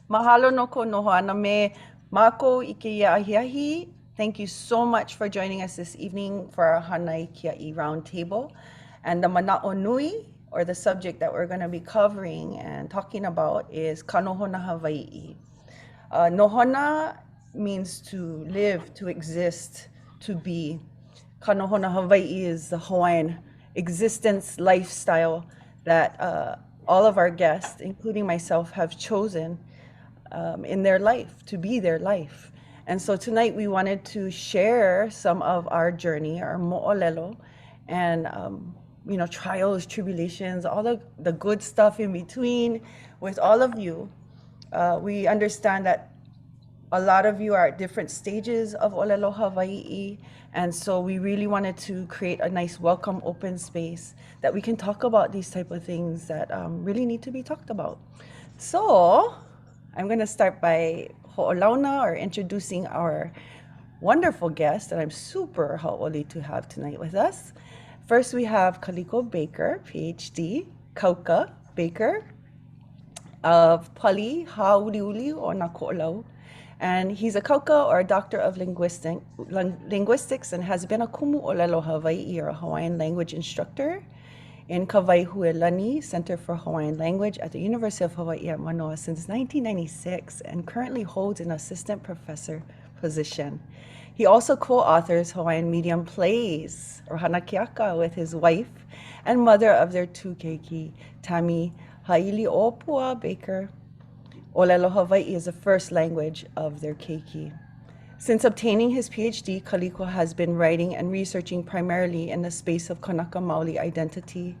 Mahalo no ko nohoana me mako i ke iahiahi. Thank you so much for joining us this evening for our Hānai Kiaʻi roundtable. And the mana'o nui, or the subject that we're going to be covering and talking about, is ka Nohona Hawaiʻi. Nohona means to live, to exist, to be. Ka Nohona Hawaiʻi is the Hawaiian existence lifestyle that all of our guests, including myself, have chosen in their life, to be their life. And so tonight we wanted to share some of our journey, our mo'olelo, and trials, tribulations, all the good stuff in between with all of you. We understand that a lot of you are at different stages of Olelo Hawai'i, and so we really wanted to create a nice welcome open space that we can talk about these type of things that really need to be talked about. So I'm going to start by ho'olauna, or introducing our wonderful guest that I'm super hau'oli to have tonight with us. First, we have Kaliko Baker, PhD, Kauka Baker of Pali Hauliuli o Nako'olau. And he's a Kauka, or a Doctor of Linguistics, and has been a Kumu Olelo Hawaii, or a Hawaiian language instructor in Kawaihuelani Center for Hawaiian Language at the University of Hawaii at Manoa since 1996, and currently holds an assistant professor position. He also co-authors Hawaiian medium plays, or Hānai Kiaʻi, with his wife and mother of their two keiki, Tami Haili'opua Baker. Olelo Hawaii is the first language of their keiki. Since obtaining his PhD, Kaliko has been writing and researching primarily in the space of Kanaka Maoli identity.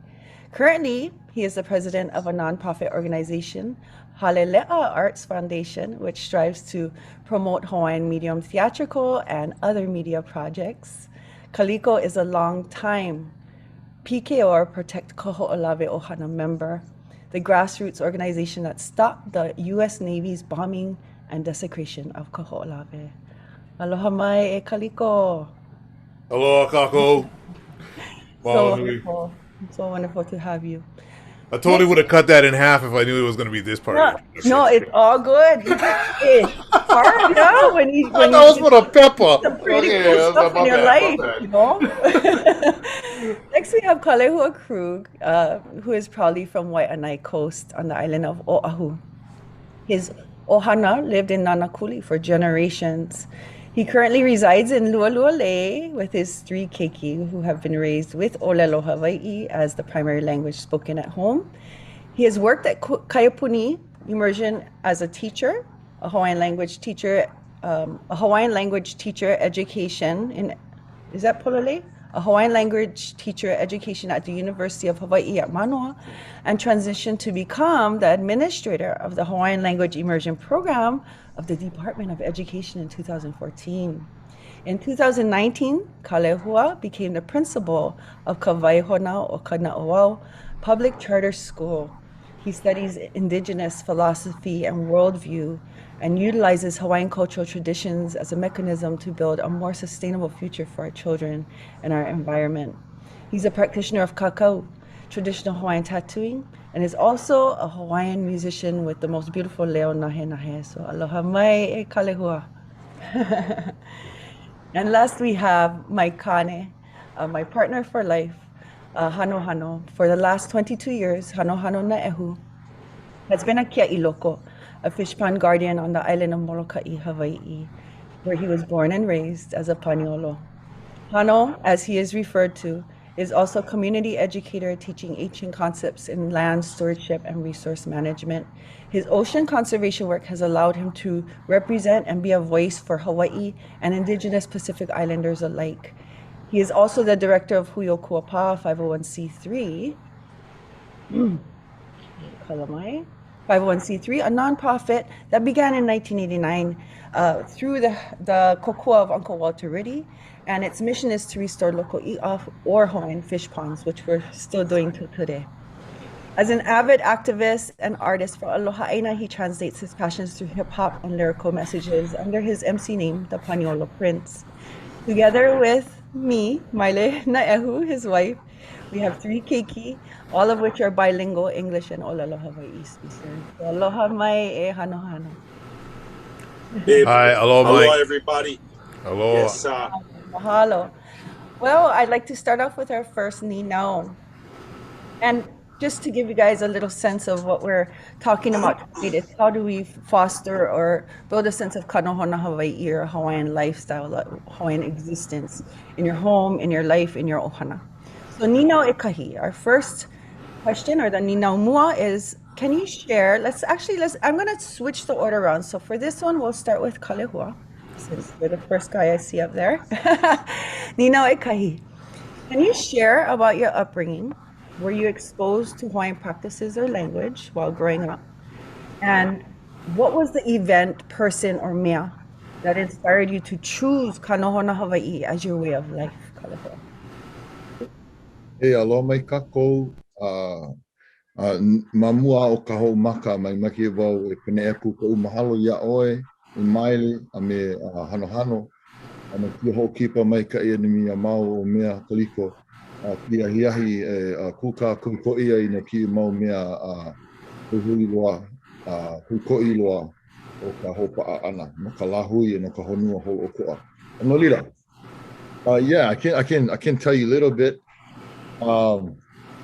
Currently, he is the president of a nonprofit organization, Halele'a Arts Foundation, which strives to promote Hawaiian medium theatrical and other media projects. Kaliko is a long-time PKO, or Protect Kaho'olawe Ohana member, the grassroots organization that stopped the U.S. Navy's bombing and desecration of Kaho'olawe. Aloha mai e Kaliko. Aloha kako. So wonderful. So wonderful to have you. I totally would have cut that in half if I knew it was going to be this part. No, it's all good. It's hard, yeah, when you that was for the pepper. Some pretty cool stuff in your life, you know. Next, we have Kalehua Krug, who is proudly from Waianae Coast on the island of Oahu. His ohana lived in Nanakuli for generations. He currently resides in Lualualei with his three keiki, who have been raised with Olelo Hawai'i as the primary language spoken at home. He has worked at Kaiapuni Immersion as a teacher, a Hawaiian language teacher education in, is that Pololei? A Hawaiian language teacher education at the University of Hawaii at Manoa, and transitioned to become the administrator of the Hawaiian Language Immersion Program of the Department of Education in 2014. In 2019, Kalehua became the principal of Kawaihona o Kana'oau Public Charter School. He studies indigenous philosophy and worldview, and utilizes Hawaiian cultural traditions as a mechanism to build a more sustainable future for our children and our environment. He's a practitioner of kakau, traditional Hawaiian tattooing, and is also a Hawaiian musician with the most beautiful leo nahe nahe. So aloha mai e Kalehua. And last we have Mike Kane, my partner for life, Hano Hano. For the last 22 years, Hano Hano Na'ehu has been a kiaʻi loko, a fish pond guardian on the island of Molokaʻi, Hawaii, where he was born and raised as a paniolo. Hano, as he is referred to, is also a community educator teaching ancient concepts in land stewardship and resource management. His ocean conservation work has allowed him to represent and be a voice for Hawaii and indigenous Pacific Islanders alike. He is also the director of Huio Kuapa 501c3, 501c3, a nonprofit that began in 1989 through the kokua of Uncle Walter Riddy, and its mission is to restore local i'a or Hawaiian fish ponds, which we're still doing till today. As an avid activist and artist for Aloha Aina, he translates his passions through hip-hop and lyrical messages under his MC name, the Paniolo Prince. Together with me, Maile Na'ehu, his wife, We have 3 keiki, all of which are bilingual, English and Olelo Hawaii speakers. So aloha mai e hano hano. Hey, Hi, aloha, aloha, Mike. everybody. Aloha. Yes, Mahalo. Well, I'd like to start off with our first ni nao. And just to give you guys a little sense of what we're talking about tonight is how do we foster or build a sense of Nohona Hawaiʻi or Hawaiian lifestyle, Hawaiian existence in your home, in your life, in your ohana. So Ninau Ekahi, our first question or the Ninau Mua is, can you share, I'm gonna switch the order around. So for this one, we'll start with Kalehua, since you're the first guy I see up there. Ninau Ekahi, can you share about your upbringing? Were you exposed to Hawaiian practices or language while growing up? And what was the event, person, or mea that inspired you to choose Kanohona Hawaii as your way of life, Kalehua? E aloha mai kākou, mamua o ka hou maka mai maki wau e pene epu ka umahalo ia oe, i maile, a me hano hano, a me kia hou kipa mai ka ia ni mi a mau o mea kaliko, kia hiahi e kuka kuko ia i na ki mau mea hui loa, hui loa o ka hou paa ana, no ka lahui e no ka honua hou o koa. No lira, yeah, I can tell you a little bit.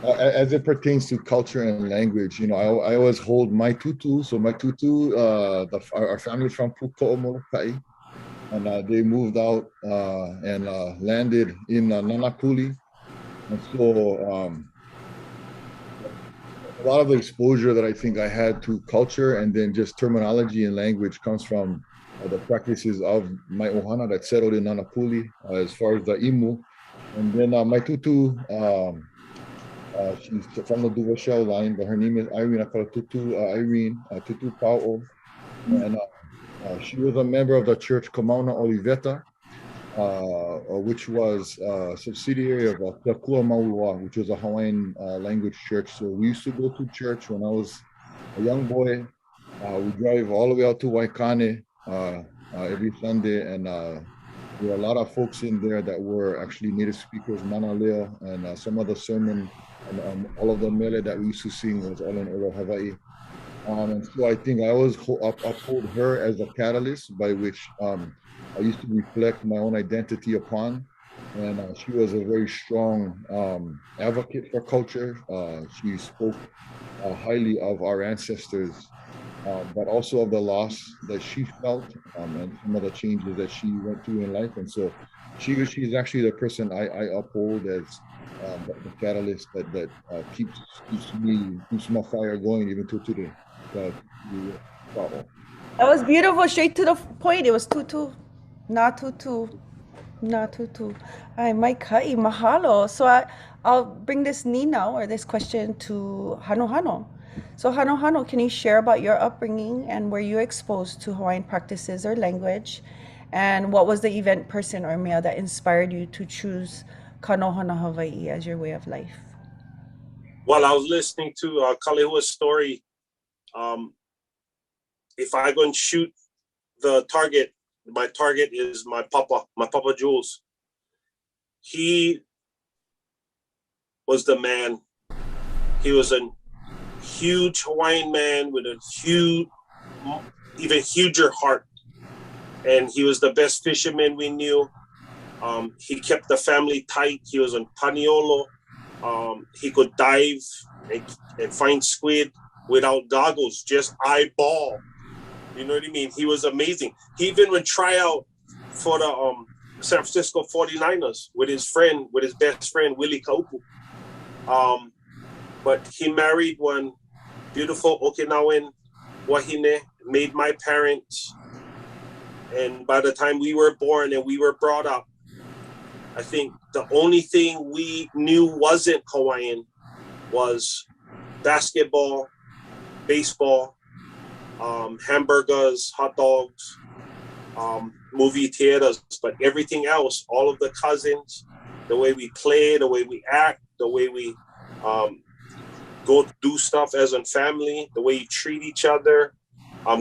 As it pertains to culture and language, you know, I always hold my tutu. So my tutu, our family's from Puko'o, Molokai, and they moved out and landed in Nanakuli. And so a lot of the exposure that I think I had to culture and then just terminology and language comes from the practices of my ohana that settled in Nanakuli, as far as the imu. And then my tutu, she's from the Duwashel line, but her name is Irene. I call her Tutu Irene, Tutu Pa'o. And she was a member of the church Kamauna Oliveta, which was a subsidiary of Te Kua Maulua, which was a Hawaiian language church. So we used to go to church when I was a young boy. We drive all the way out to Waikane every Sunday, and there were a lot of folks in there that were actually native speakers, Mana Lea, and some of the sermon and all of the mele that we used to sing was all in Olo Hawaii. And so I think I always uphold her as a catalyst by which I used to reflect my own identity upon. And she was a very strong advocate for culture. She spoke highly of our ancestors, but also of the loss that she felt and some of the changes that she went through in life. And so she's actually the person I uphold as the catalyst that keeps my fire going even to today. That was beautiful, straight to the point. It was tutu, na tutu, na tutu. Ai, mai kai, mahalo. So I'll bring this ni now, or this question to Hano Hano. So Hano Hano, can you share about your upbringing and were you exposed to Hawaiian practices or language? And what was the event, person, or mea that inspired you to choose Kanohana Hawaii as your way of life? While I was listening to Kalehua's story, if I go and shoot the target, my target is my papa Jules. He was the man. He was a huge Hawaiian man with a huge, even huger heart. And he was the best fisherman we knew. He kept the family tight. He was on Paniolo. He could dive and find squid without goggles, just eyeball. You know what I mean? He was amazing. He even would try out for the San Francisco 49ers with his best friend, Willie Kaupu. But he married one beautiful Okinawan wahine, made my parents. And by the time we were born and we were brought up, I think the only thing we knew wasn't Hawaiian was basketball, baseball, hamburgers, hot dogs, movie theaters, but everything else, all of the cousins, the way we play, the way we act, the way we go do stuff as a family, the way you treat each other,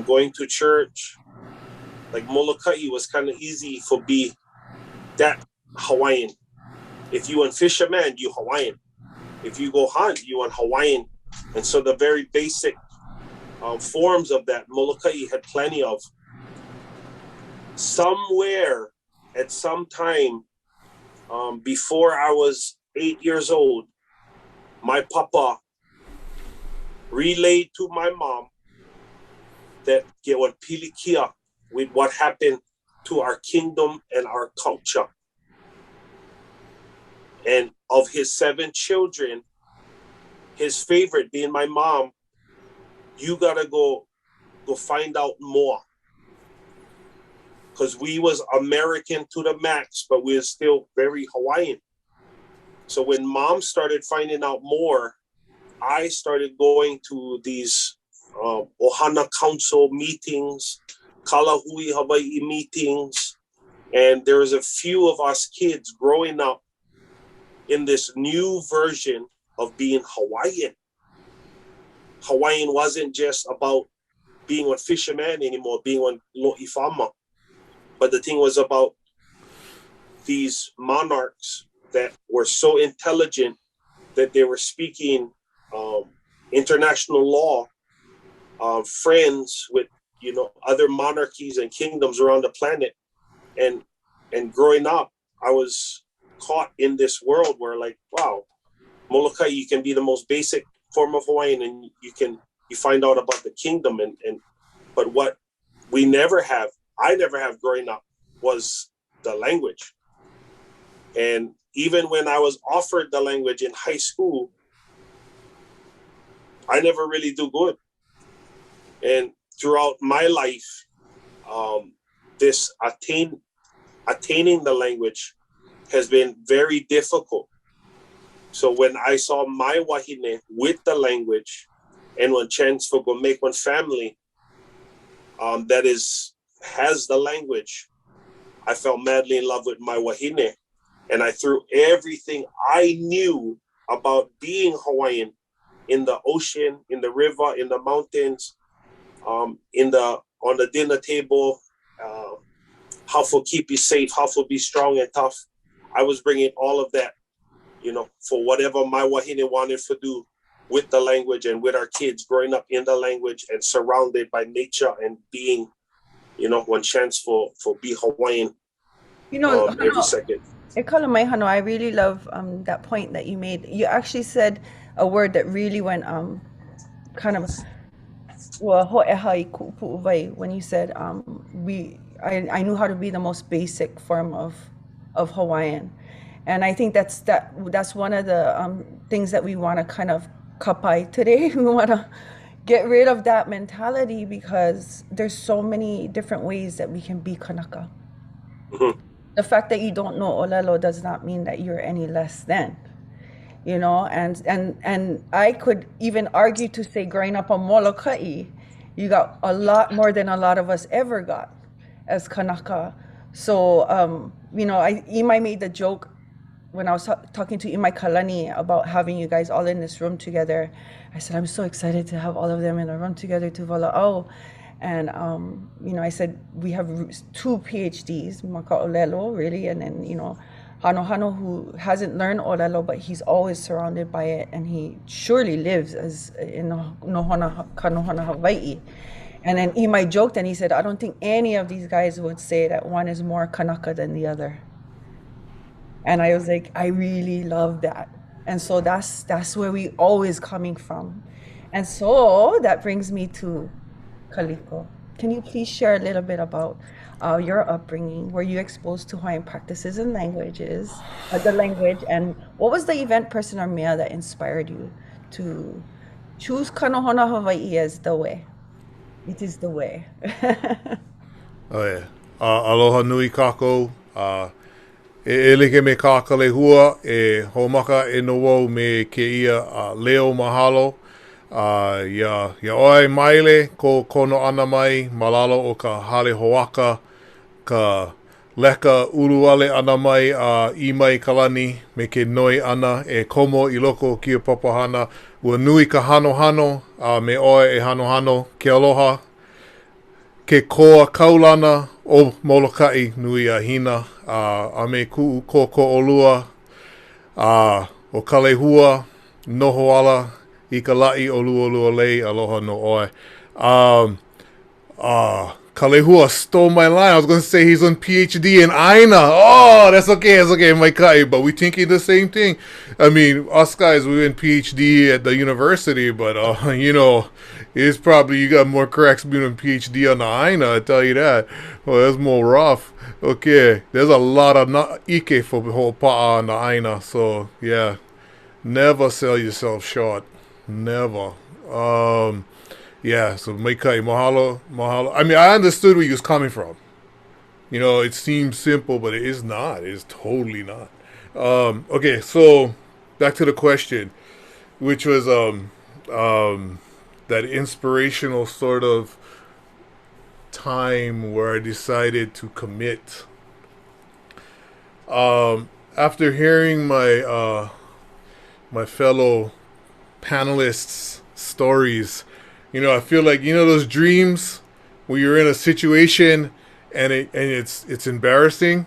going to church. Like Molokai was kind of easy for be that Hawaiian. If you want fisherman, you Hawaiian. if you go hunt, you on Hawaiian. And so the very basic forms of that, Molokai had plenty of. Somewhere at some time before I was 8 years old, my papa relayed to my mom that what pilikia with what happened to our kingdom and our culture. And of his 7 children, his favorite being my mom, you gotta go find out more. Because we was American to the max, but we were still very Hawaiian. So when mom started finding out more, I started going to these Ohana Council meetings, Kalahui Hawaii meetings, and there was a few of us kids growing up in this new version of being Hawaiian. Hawaiian wasn't just about being on fisherman anymore, being on lo'ifama. But the thing was about these monarchs that were so intelligent that they were speaking international law, friends with other monarchies and kingdoms around the planet, and growing up, I was caught in this world where like, wow, Molokai, you can be the most basic form of Hawaiian, and you find out about the kingdom, but what I never have growing up was the language. And even when I was offered the language in high school, I never really do good. And throughout my life, this attaining the language has been very difficult. So when I saw my wahine with the language, and one chance for go make one family that has the language, I fell madly in love with my wahine, and I threw everything I knew about being Hawaiian in the ocean, in the river, in the mountains, on the dinner table, how to keep you safe, how to be strong and tough. I was bringing all of that, for whatever my wahine wanted to do with the language and with our kids growing up in the language and surrounded by nature and being, one chance for be Hawaiian every second. I really love that point that you made. You actually said a word that really went kind of when you said I knew how to be the most basic form of Hawaiian, and I think that's one of the things that we want to kind of kapai today. We want to get rid of that mentality because there's so many different ways that we can be Kanaka. Mm-hmm. The fact that you don't know Olelo does not mean that you're any less than, and I could even argue to say growing up on Molokai, you got a lot more than a lot of us ever got as Kanaka. So, Imai made the joke when I was talking to Imai Kalani about having you guys all in this room together. I said, I'm so excited to have all of them in a room together to wala'au. And, I said, we have 2 PhDs, Maka Olelo, really, and then, Hano, who hasn't learned Olelo, but he's always surrounded by it, and he surely lives as in Nohona Hawaiʻi. And then Imai joked, and he said, I don't think any of these guys would say that one is more Kanaka than the other. And I was like, I really love that. And so that's where we always coming from. And so that brings me to Kaliko. Can you please share a little bit about your upbringing? Were you exposed to Hawaiian practices and the language, and what was the event, person, or mea that inspired you to choose Kanohona Hawaii as the way? It is the way. Oh yeah. Aloha nui kākou. E like me kākale hua, e homaka e no wau me ke ia leo mahalo. Ya oai maile ko kono ana mai malalo o ka hale hoaka, ka leka uruale ana mai I mai kalani me ke noi ana e komo I loko kia papahana. Ua nui ka hano me oe e hano ke aloha. Ke koa kaulana o Molokai nui a hina, a me ku koko olua, o kalehua, Nohoala I ka la'i olu lei aloha no oi. Kalehua stole my line. I was going to say he's on PhD in Aina. Oh, that's okay, my kai. But we thinking the same thing. I mean, us guys, we in PhD at the university, but, it's probably, you got more cracks being on PhD on the Aina, I tell you that. Well, that's more rough. Okay, there's a lot of ike for the whole pa'a on the Aina. So, yeah, never sell yourself short. Never. Yeah, so Maikai, mahalo. I mean, I understood where he was coming from. It seems simple, but it is not. It is totally not. Okay, so back to the question, which was that inspirational sort of time where I decided to commit. After hearing my fellow panelists' stories, I feel like those dreams where you're in a situation and it's embarrassing.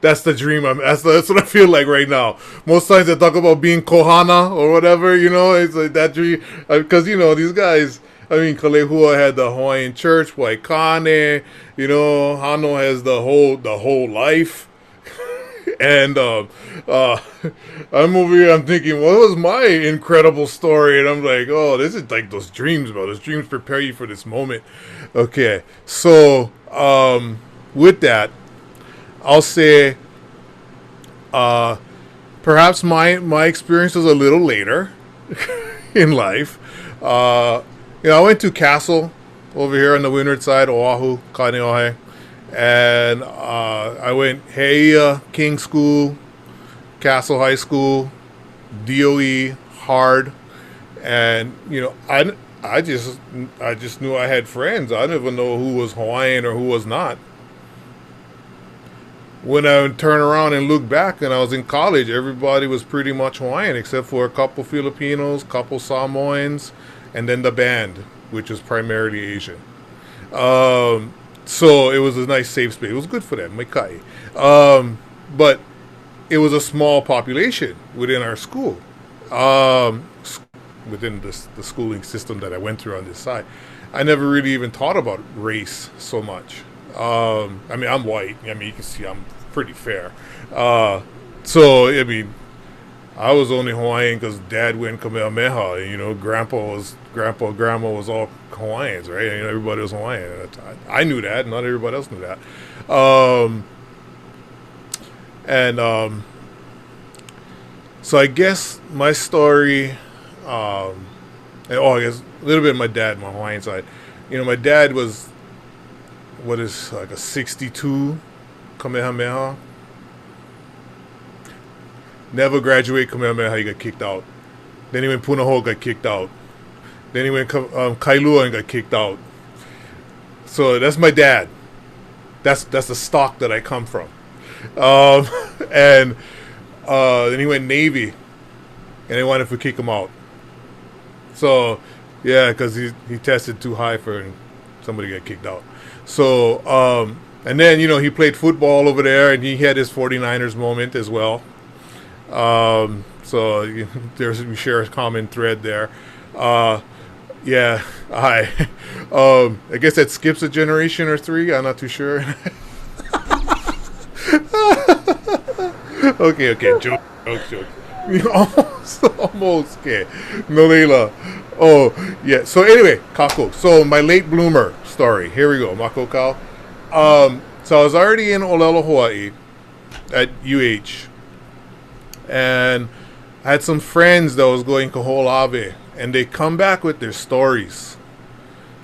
That's the dream. That's what I feel like right now. Most times they talk about being kohana or whatever. It's like that dream because these guys. I mean, Kalehua had the Hawaiian church, Waikane. Hano has the whole life. And I'm over here, I'm thinking, what was my incredible story? And I'm like, oh, this is like those dreams, bro. Those dreams prepare you for this moment. Okay, so with that, I'll say perhaps my experience was a little later in life. I went to Castle over here on the windward side, Oahu, Kaneohe. And I went Heia King School, Castle High School, DOE, hard. And, I just knew I had friends. I didn't even know who was Hawaiian or who was not. When I would turn around and look back and I was in college, everybody was pretty much Hawaiian except for a couple Filipinos, couple Samoans, and then the band, which was primarily Asian. So it was a nice safe space. It was good for them, Maikai. But it was a small population within our school, within the schooling system that I went through on this side. I never really even thought about race so much. I mean, I'm white. I mean, you can see I'm pretty fair. So, I mean, I was only Hawaiian because Dad went Kamehameha. And, Grandma was all Hawaiians, right? Everybody was Hawaiian. I knew that. Not everybody else knew that. So I guess my story, I guess a little bit of my dad, my Hawaiian side. My dad was, what is like a 62 Kamehameha. Never graduate Kamehameha, he got kicked out. Then he went Punahou, got kicked out. Then he went Kailua and got kicked out. So that's my dad. That's the stock that I come from. And then he went Navy, and they wanted to kick him out. So yeah, because he tested too high and somebody got kicked out. So and then he played football over there, and he had his 49ers moment as well. So we share a common thread there. Yeah, I guess that skips a generation or three. I'm not too sure. Okay, joke. Almost, okay. Nolela. Oh, yeah. So anyway, Kako. So my late bloomer story. Here we go, Mako Kau. So I was already in Olelo, Hawaii at UH. And I had some friends that was going to Kaho'olawe, and they come back with their stories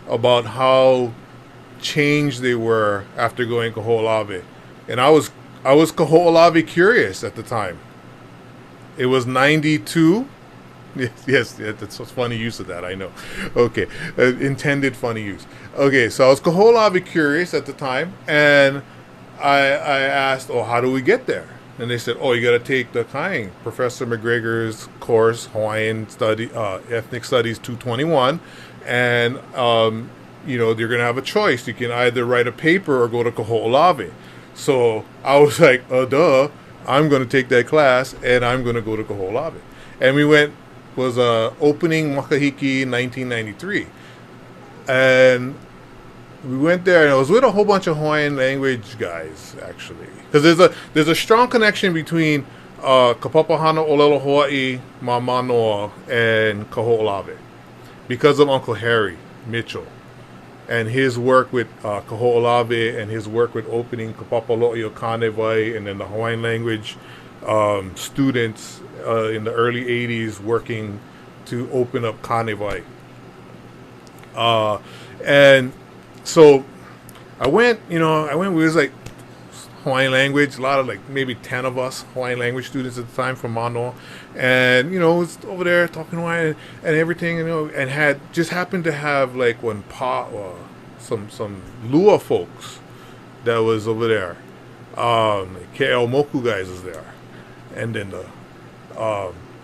about how changed they were after going to Kaho'olawe. And I was Kaho'olawe curious at the time. It was 92. Yes, that's a funny use of that, I know. Okay, intended funny use. Okay, so I was Kaho'olawe curious at the time, and I asked, how do we get there? And they said, you got to take the Kaing, Professor McGregor's course, Hawaiian Ethnic Studies 221. And, you're going to have a choice. You can either write a paper or go to Kaho'olawe. So I was like, duh, I'm going to take that class, and I'm going to go to Kaho'olawe. and we went was opening Makahiki in 1993, and we went there, and I was with a whole bunch of Hawaiian language guys actually, because there's a strong connection between Kapapahana Olelo Hawaii Mamanoa and Kaho'olawe because of Uncle Harry Mitchell and his work with Kaho'olawe and his work with opening Kapapalo'i o Kanewai, and then the Hawaiian language students in the early 80s working to open up Kanewai. And so I went, we was like Hawaiian language, a lot of like maybe 10 of us Hawaiian language students at the time from Manoa, and was over there talking Hawaiian and everything, and had just happened to have like some Lua folks that was over there, KL Moku guys was there, and then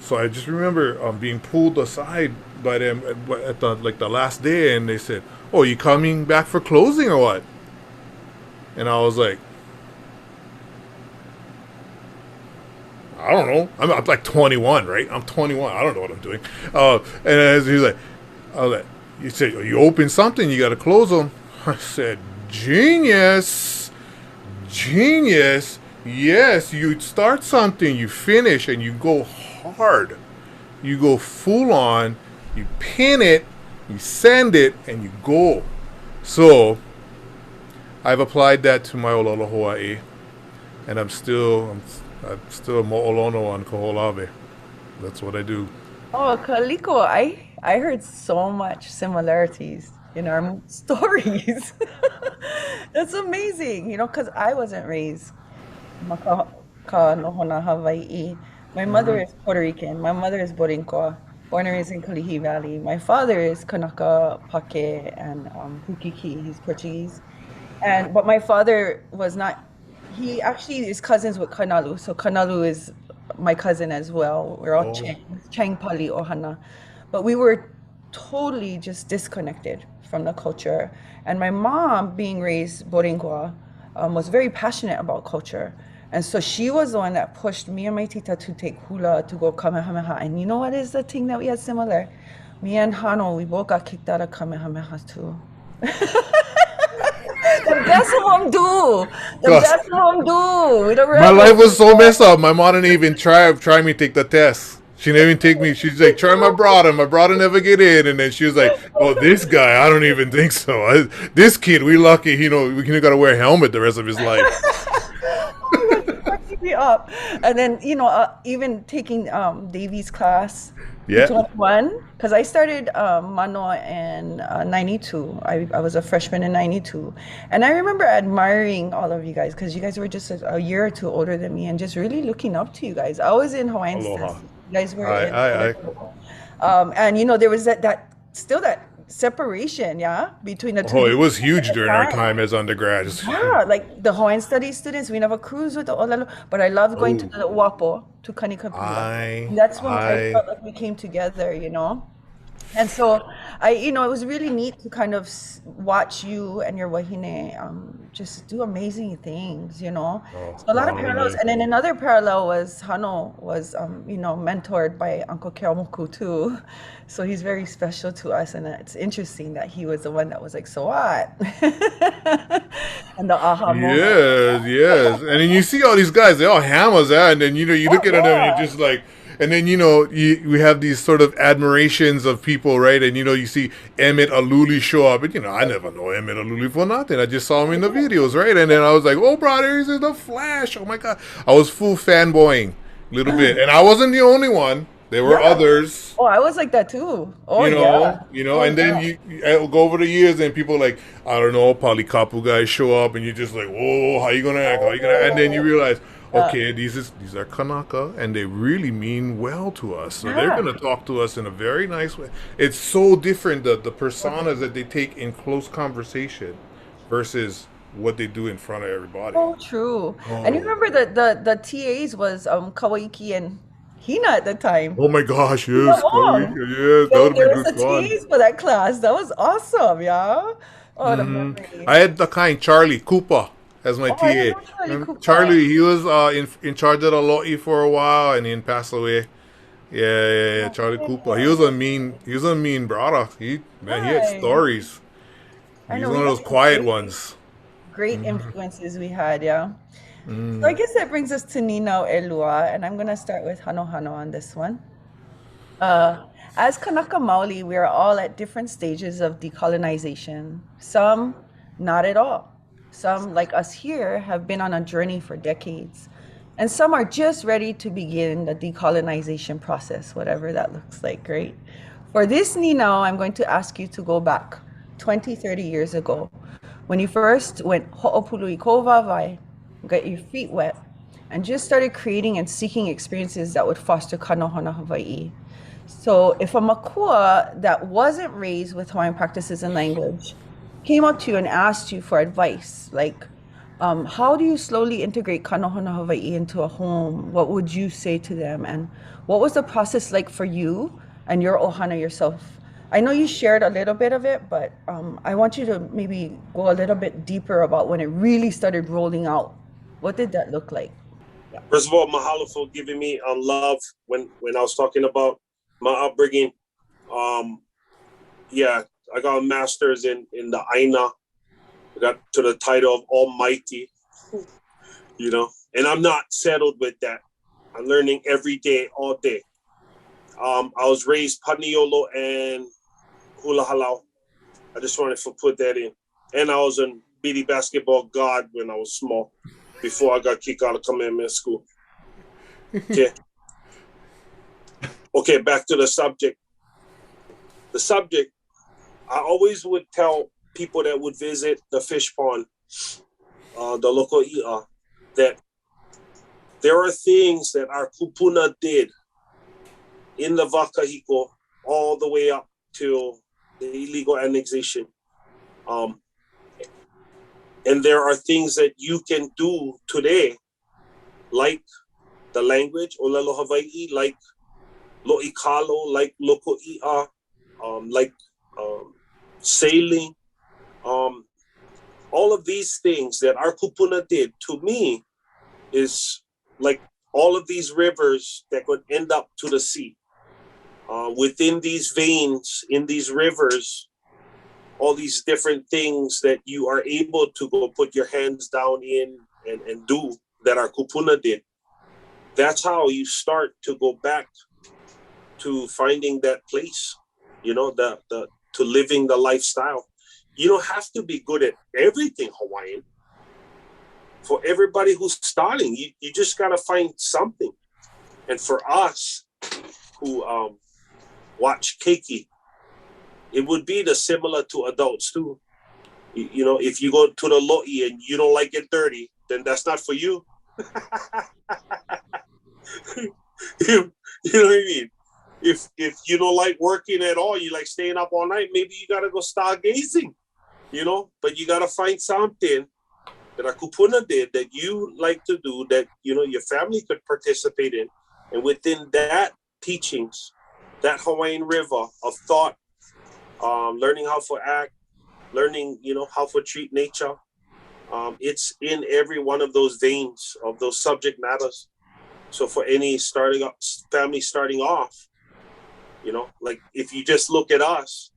so I just remember being pulled aside by them at the last day, and they said, "Oh, you coming back for closing or what?" And I was like, I don't know. I'm like 21, right? I'm 21. I don't know what I'm doing. And as he's like, you said, you open something, you got to close them. I said, genius. Yes, you start something, you finish, and you go hard. You go full on, you pin it, you send it, and you go. So I've applied that to my Olelo Hawaii, and I'm still mo'olono on Kaho'olawe. That's what I do. Oh, Kaliko, I heard so much similarities in our stories. That's amazing, because I wasn't raised Maka Nohona Hawaiʻi. My mother is Puerto Rican. My mother is Borinqua, born and raised in Kalihi Valley. My father is Kanaka, Pake, and Hukiki. He's Portuguese. But my father was not. He actually is cousins with Kanalu. So Kanalu is my cousin as well. We're all Chang Pali Ohana. But we were totally just disconnected from the culture. And my mom, being raised Borinqua, was very passionate about culture. And so she was the one that pushed me and my tita to take hula to go Kamehameha. And you know what is the thing that we had similar? Me and Hano, we both got kicked out of Kamehameha too. That's what I'm do. That's what I'm do. My life was so messed up. My mom didn't even try me to take the test. She didn't even take me. She's like, try my brother. My brother never get in. And then she was like, oh, this guy, I don't even think so. This kid, we lucky. He got to wear a helmet the rest of his life. Me up. And then, even taking Davies class. Yeah. 21, because I started Manoa in 92. I was a freshman in 92. And I remember admiring all of you guys because you guys were just a year or two older than me and just really looking up to you guys. I was in Hawaiian studies. You guys were and there was that separation, between the two. Oh, it was huge during our time as undergrads. Yeah, like the Hawaiian studies students, we never cruised with the Olelo, but I loved going to the Wapo, to Kanikapila. That's when I felt like we came together, And so it was really neat to kind of watch you and your wahine just do amazing things, So a lot of parallels. And then another parallel was Hano was, mentored by Uncle Keomoku too. So he's very special to us. And it's interesting that he was the one that was like, so what? And the aha moment. Yes. And then you see all these guys, they all hammers, and then, you look at them and you're just like, and then, we have these sort of admirations of people, right? And, you see Emmett Aluli show up. And, I never know Emmett Aluli for nothing. I just saw him in the videos, right? And then I was like, oh, brother, he's in the Flash. Oh, my God. I was full fanboying a little bit. And I wasn't the only one. There were others. Oh, I was like that, too. Oh, And then you go over the years and people like, I don't know, Palikapu guys show up. And you're just like, whoa, how you going to act? And then you realize, okay, these are Kanaka, and they really mean well to us. So they're going to talk to us in a very nice way. It's so different, the personas that they take in close conversation versus what they do in front of everybody. Oh, true. And you remember the TAs was Kawaiki and Hina at the time. Oh my gosh, yes. Kawaiki, that would be good fun. There was TAs for that class. That was awesome, yeah? Oh, the memory. I had the kind, Charlie Koopa. As my TA. Charlie, he was in charge of the Lo'i for a while and then passed away. Yeah, Charlie Cooper. He was a mean brother. He had Right. stories. I He's know one we of got those some quiet great, ones. great influences we had, yeah. So I guess that brings us to Nina Elua, and I'm gonna start with Hano Hano on this one. As Kanaka Maoli, we are all at different stages of decolonization. Some, not at all. Some, like us here, have been on a journey for decades. And some are just ready to begin the decolonization process, whatever that looks like, right? For this, Nina, I'm going to ask you to go back 20, 30 years ago when you first went ho'opului ko wawai, got your feet wet, and just started creating and seeking experiences that would foster Nohona Hawaiʻi. So if a makua that wasn't raised with Hawaiian practices and language came up to you and asked you for advice, like, how do you slowly integrate Kanohana Hawaii into a home? What would you say to them? And what was the process like for you and your ohana yourself? I know you shared a little bit of it, but I want you to maybe go a little bit deeper about when it really started rolling out. What did that look like? First of all, mahalo for giving me love when I was talking about my upbringing. Yeah, I got a master's in the Aina. I got to the title of Almighty, and I'm not settled with that. I'm learning every day, all day. I was raised Paniolo and Hula Halau. I just wanted to put that in. And I was a beady basketball god when I was small, before I got kicked out of commandment school. Okay, back to the subject. The subject, I always would tell people that would visit the fish pond, the local i'a, that there are things that our kupuna did in the Wakahiko all the way up to the illegal annexation. And there are things that you can do today, like the language, Olelo Hawaii, like Lo'ikalo, like Loko I'a, like sailing. All of these things that our kupuna did, to me, is like all of these rivers that could end up to the sea. Within these veins, in these rivers, all these different things that you are able to go put your hands down in and do that our kupuna did. That's how you start to go back to finding that place, to living the lifestyle. You don't have to be good at everything Hawaiian. For everybody who's starting, you just got to find something. And for us who watch Keiki, it would be the similar to adults too. If you go to the lo'i and you don't like it dirty, then that's not for you. You know what I mean? If you don't like working at all, you like staying up all night, maybe you gotta go stargazing, but you gotta find something that a kupuna did that you like to do, that your family could participate in. And within that teachings, that Hawaiian river of thought, learning how to act, learning how to treat nature, it's in every one of those veins of those subject matters. So for any family starting off, like if you just look at us,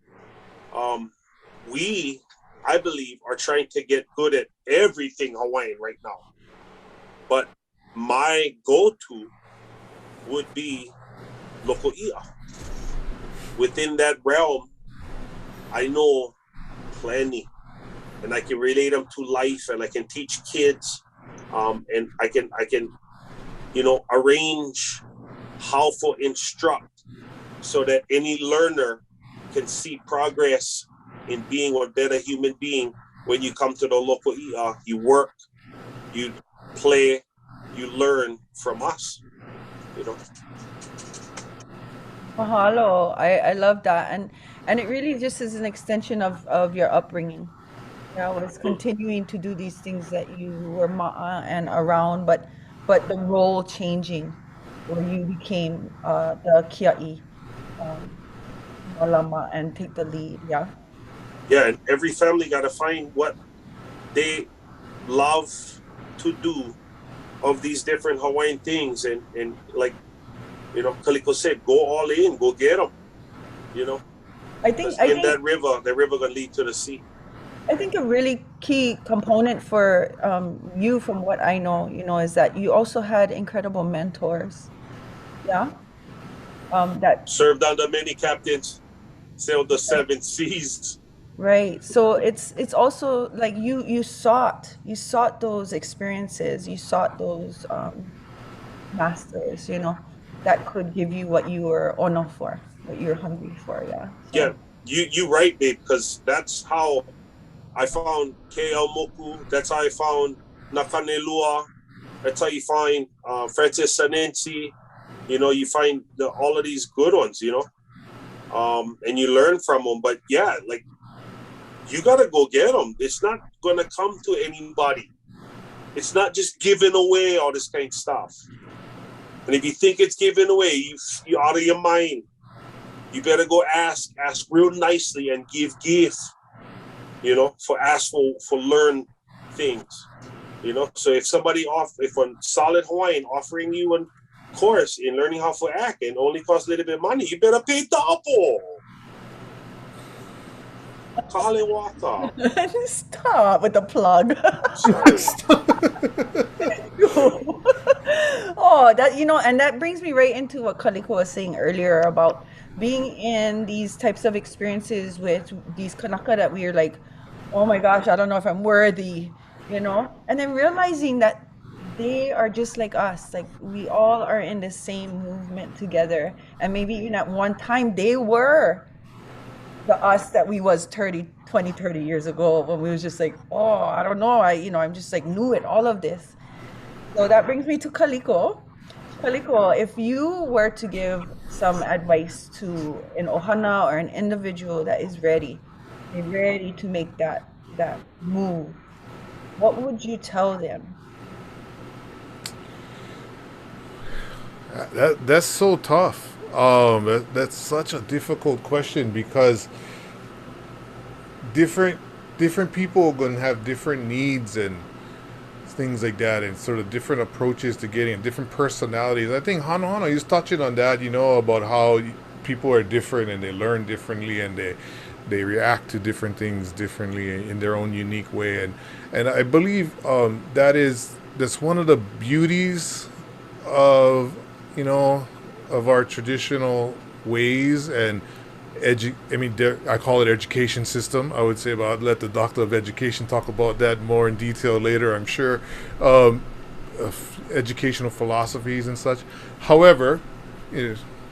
we, I believe, are trying to get good at everything Hawaiian right now. But my go-to would be Loko I'a. Within that realm, I know plenty, and I can relate them to life, and I can teach kids, and I can arrange how to instruct so that any learner can see progress in being a better human being. When you come to the local i'a, you work, you play, you learn from us. Mahalo. I love that. And it really just is an extension of your upbringing. Yeah, was continuing to do these things that you were and around, but the role changing, where you became the Kiaʻi, Malama, and take the lead. Yeah. Yeah, and every family got to find what they love to do of these different Hawaiian things, and like You know, Kaliko said, go all in, go get them. You know, I think because I in think that river gonna lead to the sea. I think a really key component for you, from what I know, is that you also had incredible mentors. Yeah. That Served under many captains, sailed the seven seas. Right. So it's also like you sought those experiences, you sought those masters, that could give you what you were ono for, what you're hungry for. Yeah. Yeah, So you right, babe, because that's how I found KL Moku. That's how I found Nakanelua. That's how you find Francis Sanensi. You know, you find all of these good ones, and you learn from them. But yeah, like, you got to go get them. It's not going to come to anybody. It's not just giving away all this kind of stuff. And if you think it's given away, you're out of your mind. You better go ask real nicely and give, ask for learn things. So if if a solid Hawaiian offering you a course in learning how to act and only costs a little bit of money, you better pay double. Kahale waka. stop with the plug. Oh, and that brings me right into what Kaliko was saying earlier about being in these types of experiences with these Kanaka that we are like, oh my gosh, I don't know if I'm worthy, and then realizing that they are just like us. Like, we all are in the same movement together. And maybe even at one time they were the us that we was 30 years ago, when we was just like, oh, I don't know. I'm just like new at all of this. So that brings me to Kaliko. Kaliko, if you were to give some advice to an ohana or an individual that is ready to make that move, what would you tell them? That's so tough. That's such a difficult question because different different people are going to have different needs and things like that, and sort of different approaches to getting it, different personalities. I think Hano is touching on that, about how people are different and they learn differently and they react to different things differently in their own unique way, and I believe that's one of the beauties of of our traditional ways and I call it education system. I would say, but I'll let the doctor of education talk about that more in detail later, I'm sure. Educational philosophies and such. However,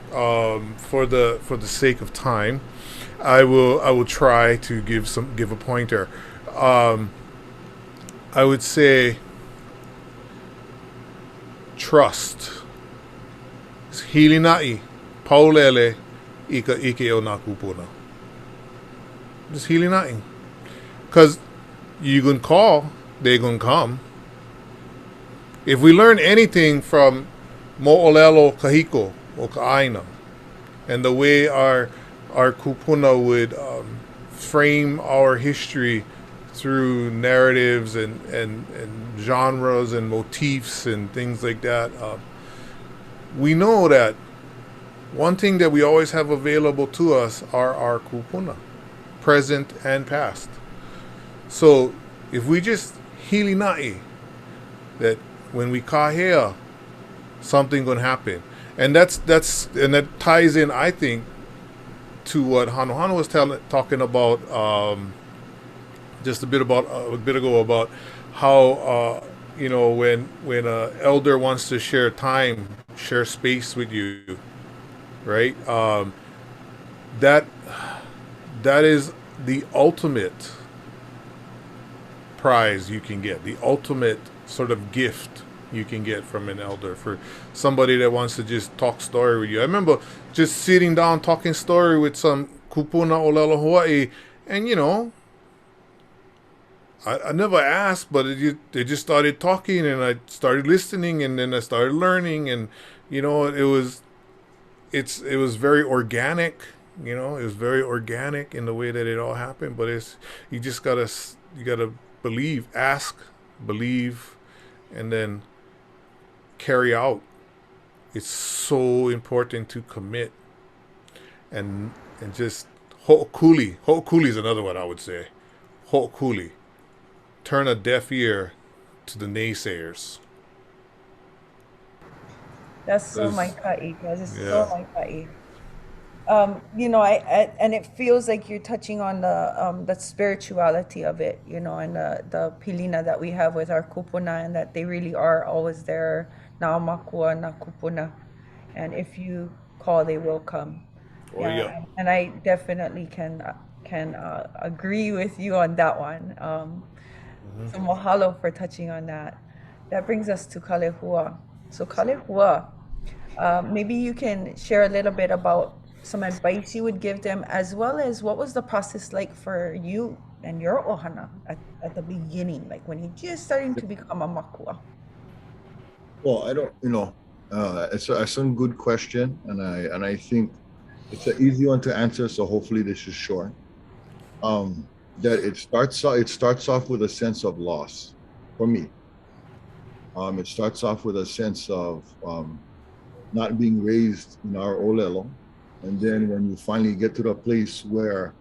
for the sake of time, I will try to give a pointer. I would say trust. Hilina'i, paulele, ike o nā kupuna. Just hilina'i. Because you can call, they gonna come. If we learn anything from Mo'olelo Kahiko o Ka'aina, and the way our kupuna would frame our history through narratives and genres and motifs and things like that, we know that one thing that we always have available to us are our kupuna, present and past. So if we just hilina'i, that when we kahea, something gonna happen, and that ties in, I think, to what Hano was talking about just a bit ago, about how when a elder wants to share time, share space with you, right? That is the ultimate prize you can get, the ultimate sort of gift you can get from an elder, for somebody that wants to just talk story with you. I remember just sitting down talking story with some kupuna olelo Hawaii, and I never asked, but they just started talking, and I started listening, and then I started learning, and it was very organic. It was very organic in the way that it all happened. But you gotta believe, ask, believe, and then carry out it's so important to commit and just ho'okuli. Ho'okuli is another one I would say. Ho'okuli. Turn a deaf ear to the naysayers. That's so my 'Cause, ka'i. That is so yeah, my ka'i. And it feels like you're touching on the spirituality of it, and the pilina that we have with our kupuna, and that they really are always there, na makua, na kupuna, and if you call, they will come. oh Yeah, yeah. and I definitely can agree with you on that one. So mahalo for touching on that. That brings us to kalehua. So kalehua. Maybe you can share a little bit about some advice you would give them, as well as what was the process like for you and your ohana at the beginning, like when you're just starting to become a makua. Well, I don't, it's some good question, and I think it's an easy one to answer. So hopefully this is short. That it starts off with a sense of loss for me. It starts off with a sense of not being raised in our olelo, and then when you finally get to the place where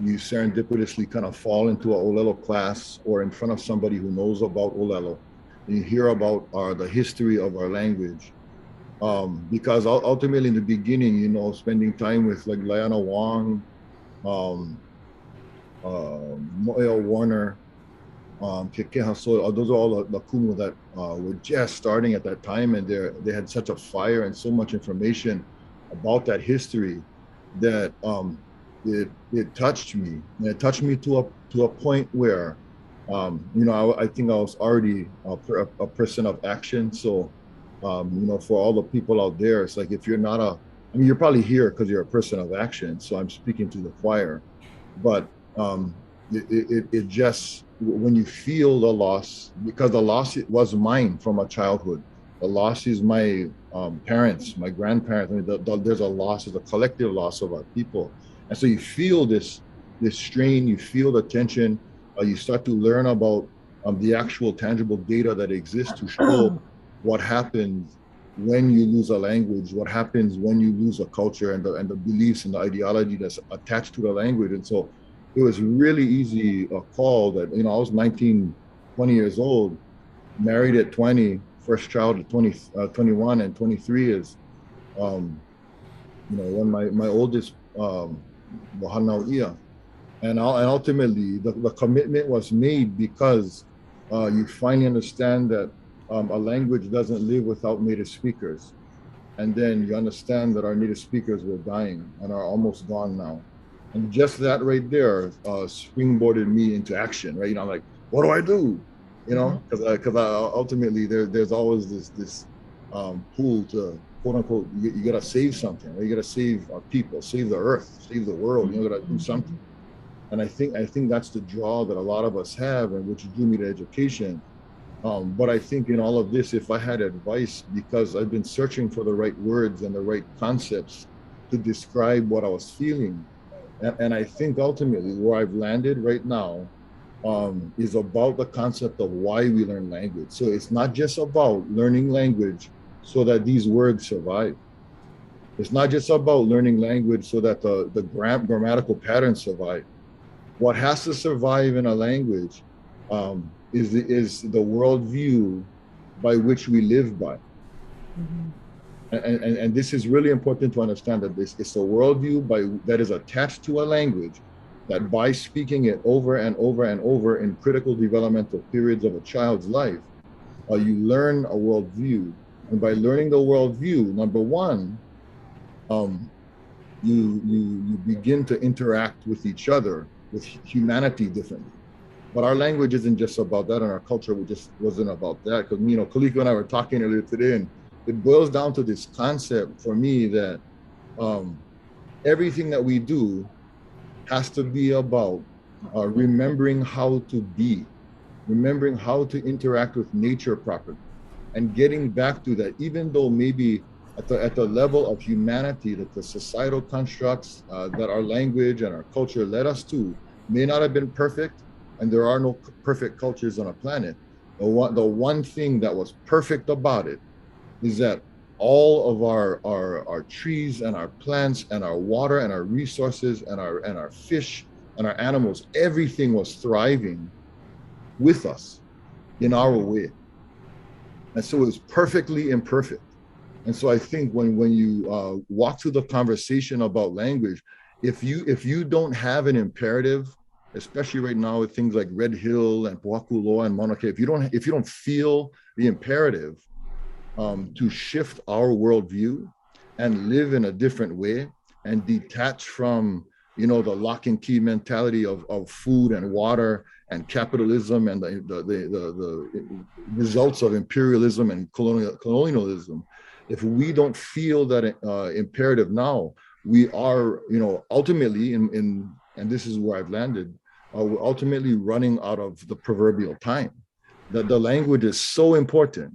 you serendipitously kind of fall into a olelo class or in front of somebody who knows about olelo, and you hear about the history of our language. Because ultimately in the beginning, spending time with like Liana Wong, um, Mo'eo Warner, those are all the kumu that were just starting at that time, and they had such a fire and so much information about that history that it touched me. And it touched me to a point where I think I was already a person of action. So for all the people out there, it's like if you're not I mean, you're probably here because you're a person of action. So I'm speaking to the choir, but it just when you feel the loss, because the loss was mine from a childhood, the loss is my parents, my grandparents. I mean, there's a loss, there's a collective loss of our people, and so you feel this strain, you feel the tension. You start to learn about the actual tangible data that exists to show what happens when you lose a language, what happens when you lose a culture and the beliefs and the ideology that's attached to the language. And so it was really easy a call that, I was 19, 20 years old, married at 20, first child at 21, and 23 is, when my oldest, Nohona and ultimately the commitment was made because you finally understand that a language doesn't live without native speakers. And then you understand that our native speakers were dying and are almost gone now. And just that right there springboarded me into action, right? I'm like, what do I do? Because ultimately there's always this pull to quote unquote, you got to save something, right? You got to save our people, save the earth, save the world. You got to do something. And I think that's the draw that a lot of us have, and which drew me to education. But I think in all of this, if I had advice, because I've been searching for the right words and the right concepts to describe what I was feeling, and I think ultimately where I've landed right now is about the concept of why we learn language. So it's not just about learning language so that these words survive. It's not just about learning language so that the grammatical patterns survive. What has to survive in a language is the worldview by which we live by. And this is really important to understand, that it's a worldview that is attached to a language, that by speaking it over and over and over in critical developmental periods of a child's life, you learn a worldview. And by learning the worldview, number one, you begin to interact with each other, with humanity differently. But our language isn't just about that, and our culture just wasn't about that. Because Kaliko and I were talking earlier today, and it boils down to this concept for me that everything that we do has to be about remembering how to be, remembering how to interact with nature properly, and getting back to that, even though maybe at the level of humanity, that the societal constructs that our language and our culture led us to may not have been perfect, and there are no perfect cultures on a planet. The one thing that was perfect about it is that all of our trees and our plants and our water and our resources and our fish and our animals, everything was thriving with us in our way. And so it was perfectly imperfect. And so I think when you walk through the conversation about language, if you don't have an imperative, especially right now with things like Red Hill and Pohakuloa and Mauna Kea, if you don't feel the imperative to shift our worldview and live in a different way and detach from the lock and key mentality of food and water and capitalism and the results of imperialism and colonialism. If we don't feel that imperative now, we are, ultimately and this is where I've landed, we're ultimately running out of the proverbial time. That the language is so important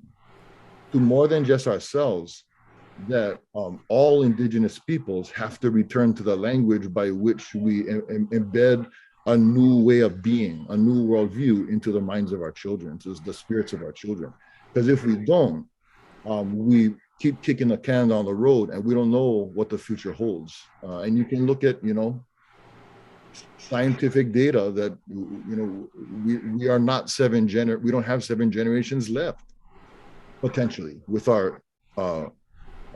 to more than just ourselves, that all indigenous peoples have to return to the language by which we embed a new way of being, a new worldview into the minds of our children, to the spirits of our children. Because if we don't, we keep kicking the can down the road and we don't know what the future holds. And you can look at, scientific data that, we are not we don't have 7 generations left, potentially, with our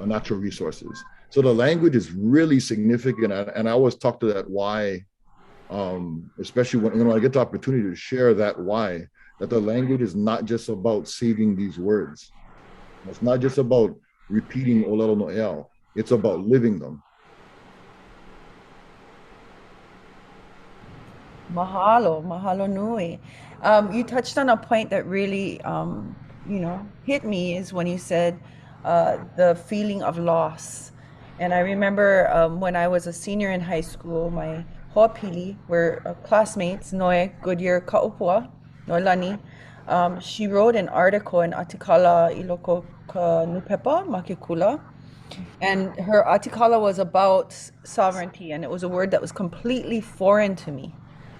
natural resources. So the language is really significant. And I always talk to that why, especially when I get the opportunity to share that why, that the language is not just about saving these words. It's not just about repeating Olelo No'eau. It's about living them. Mahalo nui. You touched on a point that really, hit me, is when you said the feeling of loss. And I remember when I was a senior in high school, my ho'opili were classmates, Noe Goodyear Ka'upua, Noelani. She wrote an article in Atikala Iloko ka Nupepa, Makekula. And her Atikala was about sovereignty, and it was a word that was completely foreign to me.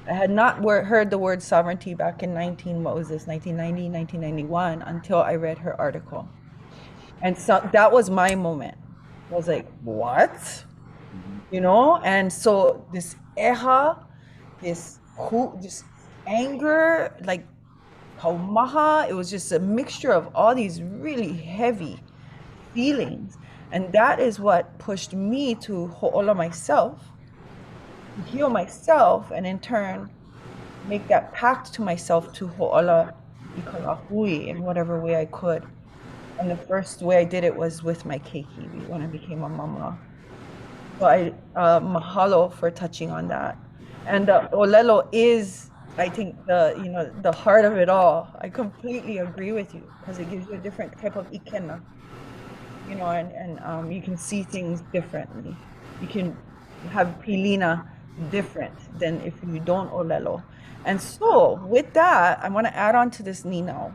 I had not heard the word sovereignty back in 1990, 1991, until I read her article. And so that was my moment. I was like, what? And so this eha, this anger, like kaumaha, it was just a mixture of all these really heavy feelings. And that is what pushed me to ho'ola myself, to heal myself, and in turn make that pact to myself to ho'ola i ka lahui in whatever way I could. And the first way I did it was with my keiki when I became a mama. So I mahalo for touching on that. And Olelo is, I think, the heart of it all. I completely agree with you, because it gives you a different type of ikena, and you can see things differently. You can have pilina different than if you don't Olelo. And so with that, I want to add on to this, Nino.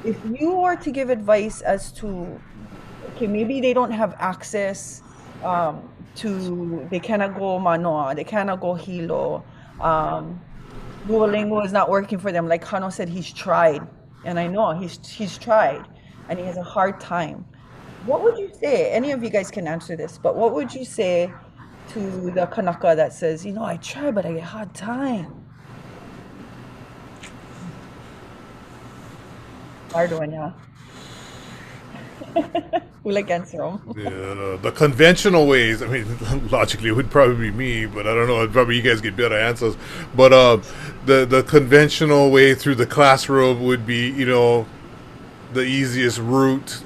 If you were to give advice as to, okay, maybe they don't have access they cannot go manoa, they cannot go hilo, Duolingo is not working for them. Like Hano said, he's tried, and I know he's tried, and he has a hard time. What would you say? Any of you guys can answer this, but what would you say to the Kanaka that says, I try, but I get hard time? Arduanya. Who like answer them? Yeah, the conventional ways. I mean, logically, it would probably be me, but I don't know. Probably you guys get better answers. But the conventional way through the classroom would be, the easiest route.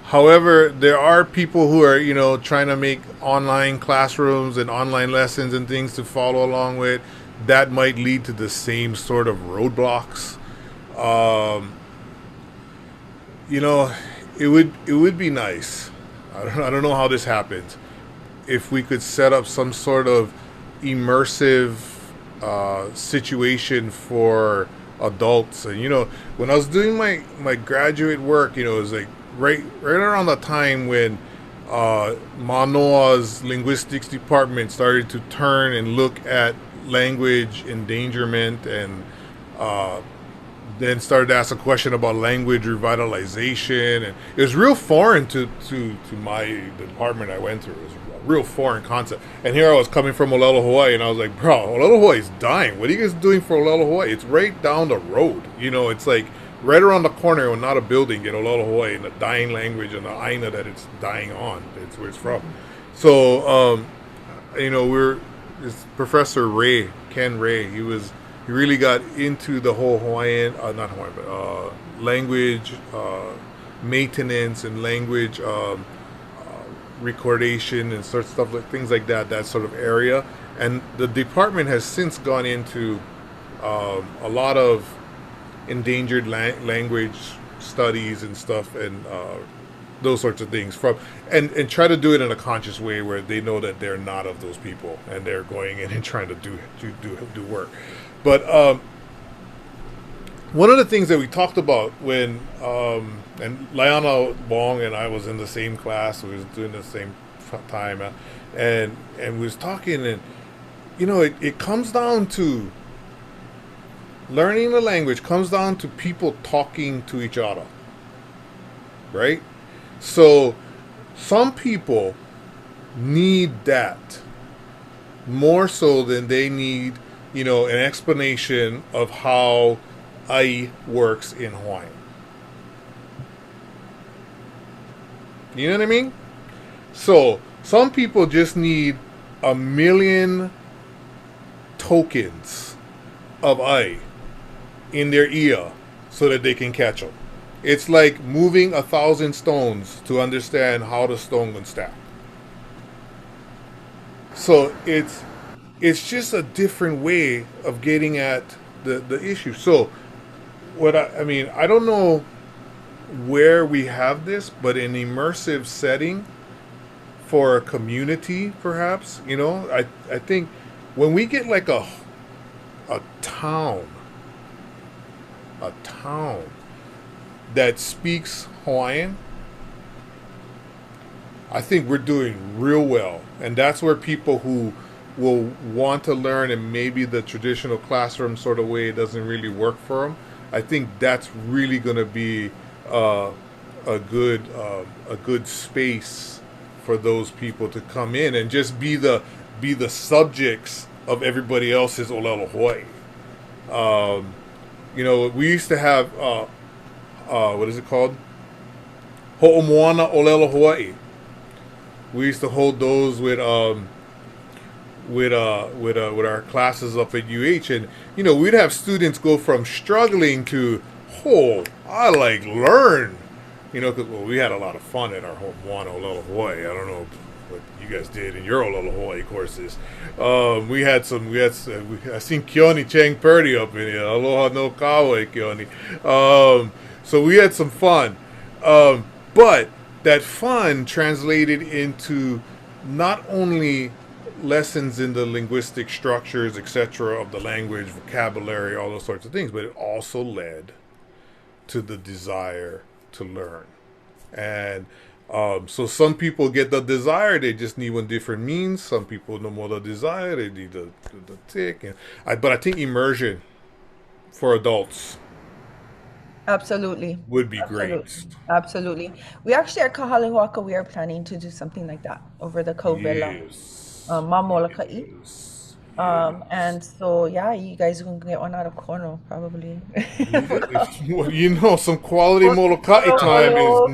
However, there are people who are, trying to make online classrooms and online lessons and things to follow along with. That might lead to the same sort of roadblocks. It would be nice. I don't know how this happens. If we could set up some sort of immersive situation for adults, and when I was doing my graduate work, it was like right around the time when Manoa's linguistics department started to turn and look at language endangerment and then started to ask a question about language revitalization, and it was real foreign to the department I went through. It was a real foreign concept. And here I was coming from Olelo, Hawaii, and I was like, bro, Olelo, Hawaii is dying. What are you guys doing for Olelo, Hawaii? It's right down the road. It's like right around the corner, and not a building in Olelo, Hawaii, and the dying language and the aina that it's dying on. It's where it's from. So, it's Professor Ken Ray. He really got into the whole Hawaiian, not Hawaiian, but language maintenance and language recordation and sort of stuff, like things like that sort of area. And the department has since gone into a lot of endangered language studies and stuff, and those sorts of things and try to do it in a conscious way where they know that they're not of those people and they're going in and trying to do work. But one of the things that we talked about when and Liana Wong and I was in the same class, we was doing the same time, and we was talking, and it comes down to learning the language, comes down to people talking to each other, right? So some people need that more so than they need, an explanation of how ai works in Hawaiian. You know what I mean? So some people just need a million tokens of ai in their ear so that they can catch them. It's like moving 1,000 stones to understand how the stone can stack. So it's just a different way of getting at the issue. So I don't know where we have this, but an immersive setting for a community, perhaps, I think when we get like a town that speaks Hawaiian, I think we're doing real well. And that's where people who will want to learn, and maybe the traditional classroom sort of way doesn't really work for them, I think that's really going to be a good space for those people to come in and just be the subjects of everybody else's Olelo Hawaii. We used to have what is it called? Ho'omoana Olelo Hawaii. We used to hold those with our classes up at UH, and we'd have students go from struggling to, I learn, because we had a lot of fun at our Ho'omoana Olelo Hawaii. I don't know what you guys did in your Olelo Hawaii courses. I seen Keone Chang Purdy up in here. Aloha no kawe, Keone. So we had some fun, but that fun translated into not only lessons in the linguistic structures, etc., of the language, vocabulary, all those sorts of things, but it also led to the desire to learn. And so some people get the desire, they just need one different means. Some people no more the desire, they need the tick. But I think immersion for adults Absolutely. would be great. Absolutely. We actually at Kahale Waka, we are planning to do something like that over the COVID. Mamola Ka'i. And so, you guys are going to get one out of Kono, probably. Well, some quality Molokai time is...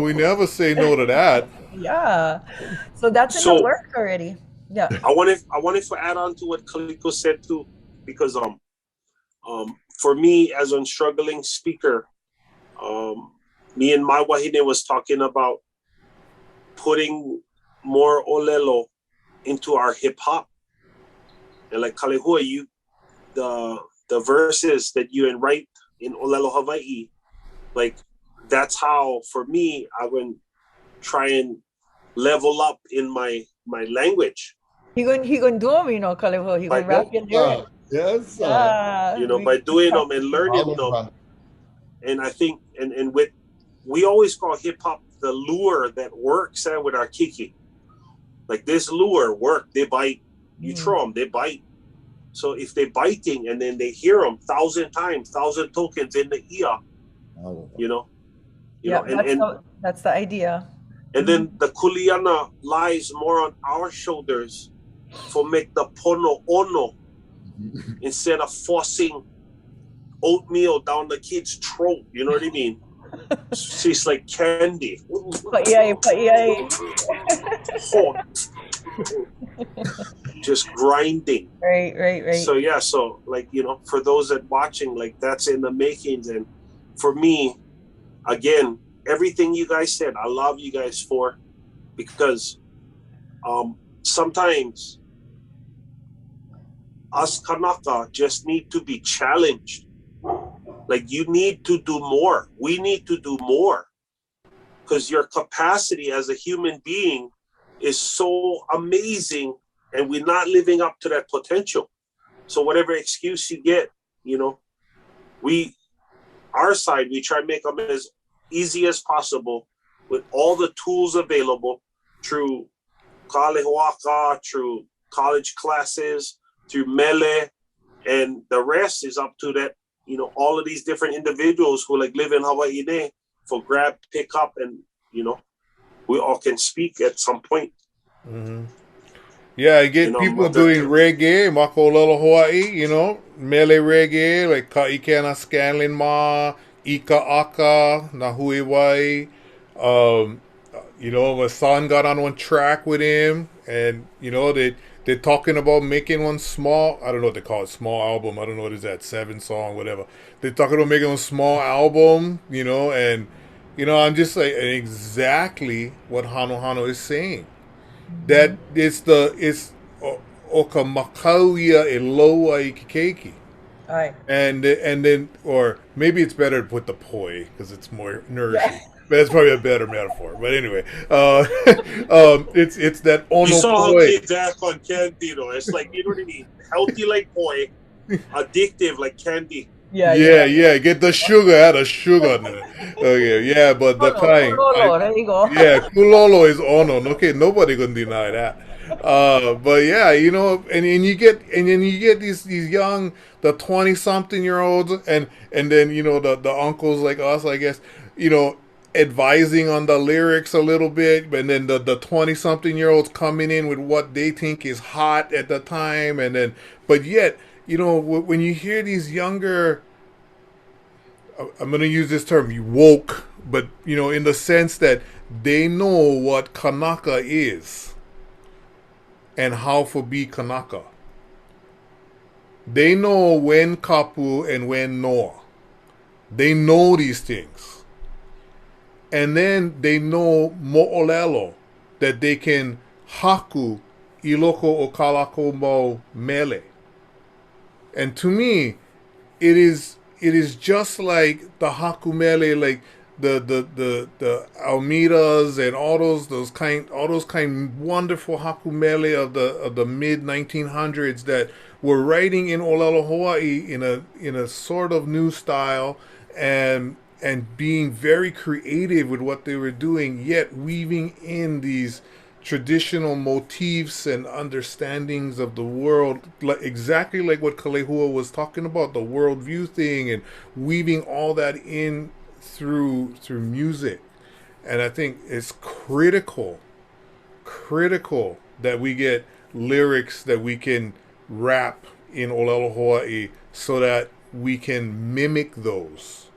we never say no to that. Yeah. So that's in the works already. Yeah. I wanted to add on to what Kaliko said too, because for me as a struggling speaker, me and my wahine was talking about putting more olelo into our hip hop. And like Kalehua, the verses that you write in Olelo Hawaii, like that's how for me I would try and level up in my language. He gonna do them, Kalehua. He gonna rap in there. Yes. By doing them and learning them. And I think and with we always call hip hop the lure that works with our kiki. Like this lure work, they bite, you throw them, they bite. So if they're biting and then they hear them 1,000 times, 1,000 tokens in the ear, you know, Yeah, and that's the idea. and then the kuleana lies more on our shoulders for make the pono ono instead of forcing oatmeal down the kid's throat. You know what I mean? She's like candy. Pa'iai. Hot. Just grinding. Right. So yeah, so like, you know, for those that watching, like that's in the makings. And for me, again, everything you guys said, I love you guys for, because sometimes us Kanaka just need to be challenged. Like you need to do more. We need to do more, because your capacity as a human being is so amazing, and we're not living up to that potential. So whatever excuse you get, you know, our side, we try to make them as easy as possible with all the tools available through Kalehoaka, through college classes, through Mele, and the rest is up to that, you know, all of these different individuals who like live in Hawaii for grab, pick up, and, you know, we all can speak at some point. Mm-hmm. Yeah, I get people doing reggae, Makololo Hawaii, you know, mele reggae, like Ka'ikena Scanlin Ma, Ika Aka, Nahui Wai. You know, my son got on one track with him, and, you know, they're talking about making one small, I don't know what they call it, small album. I don't know what is that, 7-song, whatever. They're talking about making a small album, you know, and, you know, I'm just like, exactly what Hano is saying. That it's oka makauia e loa I keiki. And then, or maybe it's better to put the poi because it's more nourishing. Yeah. That's probably a better metaphor. But anyway, it's that ono You saw poi. how kids act on candy, though. It's like, you know what I mean? Healthy like poi, addictive like candy. Yeah. Get the sugar out of sugar. Okay, yeah, but the kind. There you go. Yeah, kulolo is ono. Okay, nobody gonna deny that. But yeah, you know, and you get these young, the 20-something-year-olds, and then, you know, the uncles like us, I guess, you know, advising on the lyrics a little bit, and then the 20-something-year-olds coming in with what they think is hot at the time, and then, but yet, you know, when you hear these younger, I'm going to use this term, you woke, but, you know, in the sense that they know what Kanaka is and how to be Kanaka. They know when Kapu and when Noa. They know these things. And then they know Mo'olelo, that they can haku iloko o kalako mo mele. And to me, it is just like the hakumele, like the Almeidas and all those kind wonderful hakumele of the mid 1900s that were writing in Olelo Hawaii in a sort of new style, and being very creative with what they were doing, yet weaving in these traditional motifs and understandings of the world, like exactly like what Kalehua was talking about, the worldview thing, and weaving all that in through music. And I think it's critical that we get lyrics that we can rap in Olelo Hawaii so that we can mimic those,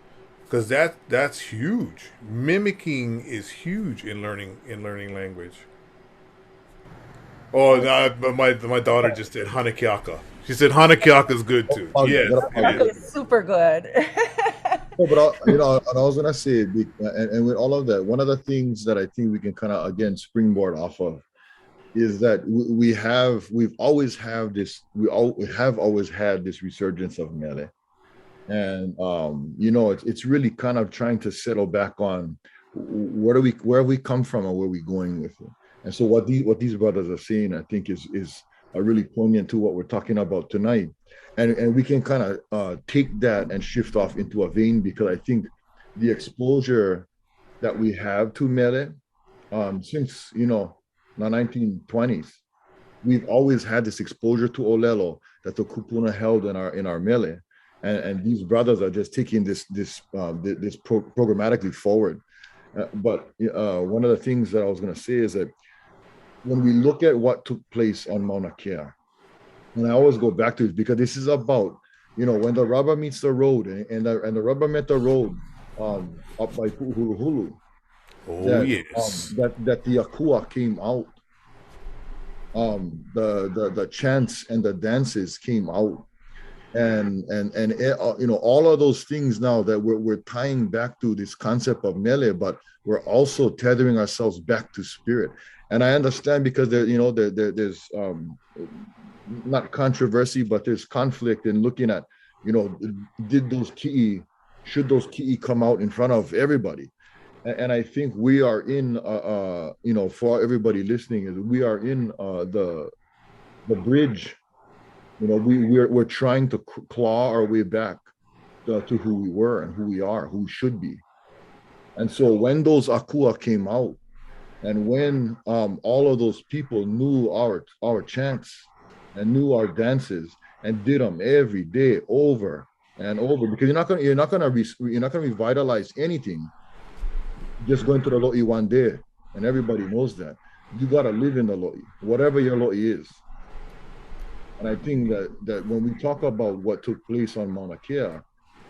because that's huge. Mimicking is huge in learning language. Oh, no, my daughter just did Hānai Kiaʻi. She said Hānai Kiaʻi is good too. Yes, it's super good. No, but you know, and I was gonna say, and with all of that, one of the things that I think we can kind of again springboard off of is that we've always have always had this resurgence of mele, and you know, it's really kind of trying to settle back on where have we come from and where we going with it. And so what these brothers are saying, I think, is really poignant to what we're talking about tonight, and we can kind of take that and shift off into a vein, because I think the exposure that we have to mele since, you know, the 1920s, we've always had this exposure to Olelo, that the kupuna held in our mele, and these brothers are just taking this programmatically forward. But one of the things that I was going to say is that when we look at what took place on Mauna Kea, and I always go back to it because this is about, when the rubber meets the road, and the rubber met the road up by Pu'uhuluhulu. Oh, yes. That the akua came out. The chants and the dances came out, and all of those things now that we're tying back to this concept of mele, but we're also tethering ourselves back to spirit. And I understand because there's not controversy, but there's conflict in looking at, should those ki'i come out in front of everybody? And I think we are in, for everybody listening, is we are in the bridge. We're trying to claw our way back to who we were and who we are, who we should be. And so when those akua came out, and when all of those people knew our chants and knew our dances and did them every day over and over, because you're not gonna revitalize anything just going to the lo'i one day, and everybody knows that. You got to live in the lo'i, whatever your lo'i is. And I think that when we talk about what took place on Mauna Kea,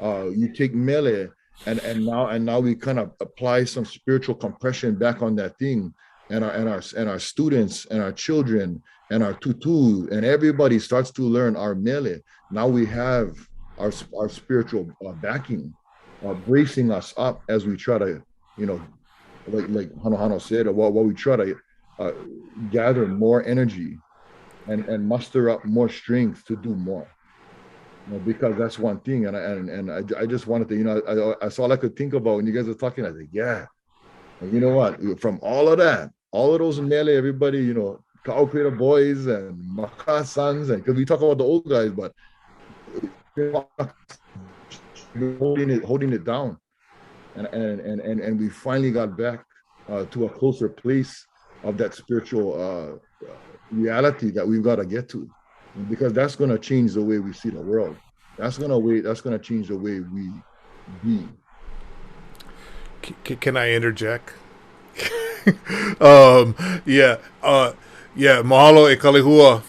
you take mele, and now we kind of apply some spiritual compression back on that thing, and our students and our children and our tutu and everybody starts to learn our mele. Now we have our spiritual backing, bracing us up as we try to, like Hano said, while we try to gather more energy and muster up more strength to do more. Because that's one thing, and I just wanted to, that's all I could think about when you guys were talking. I was like, yeah, and you know what? From all of those mele, everybody, Ka'au Creator boys and Maka sons, and because we talk about the old guys, but holding it down, and we finally got back to a closer place of that spiritual reality that we've got to get to. Because that's going to change the way we see the world. That's going to change the way we be. Can I interject? Mahalo e Kalehua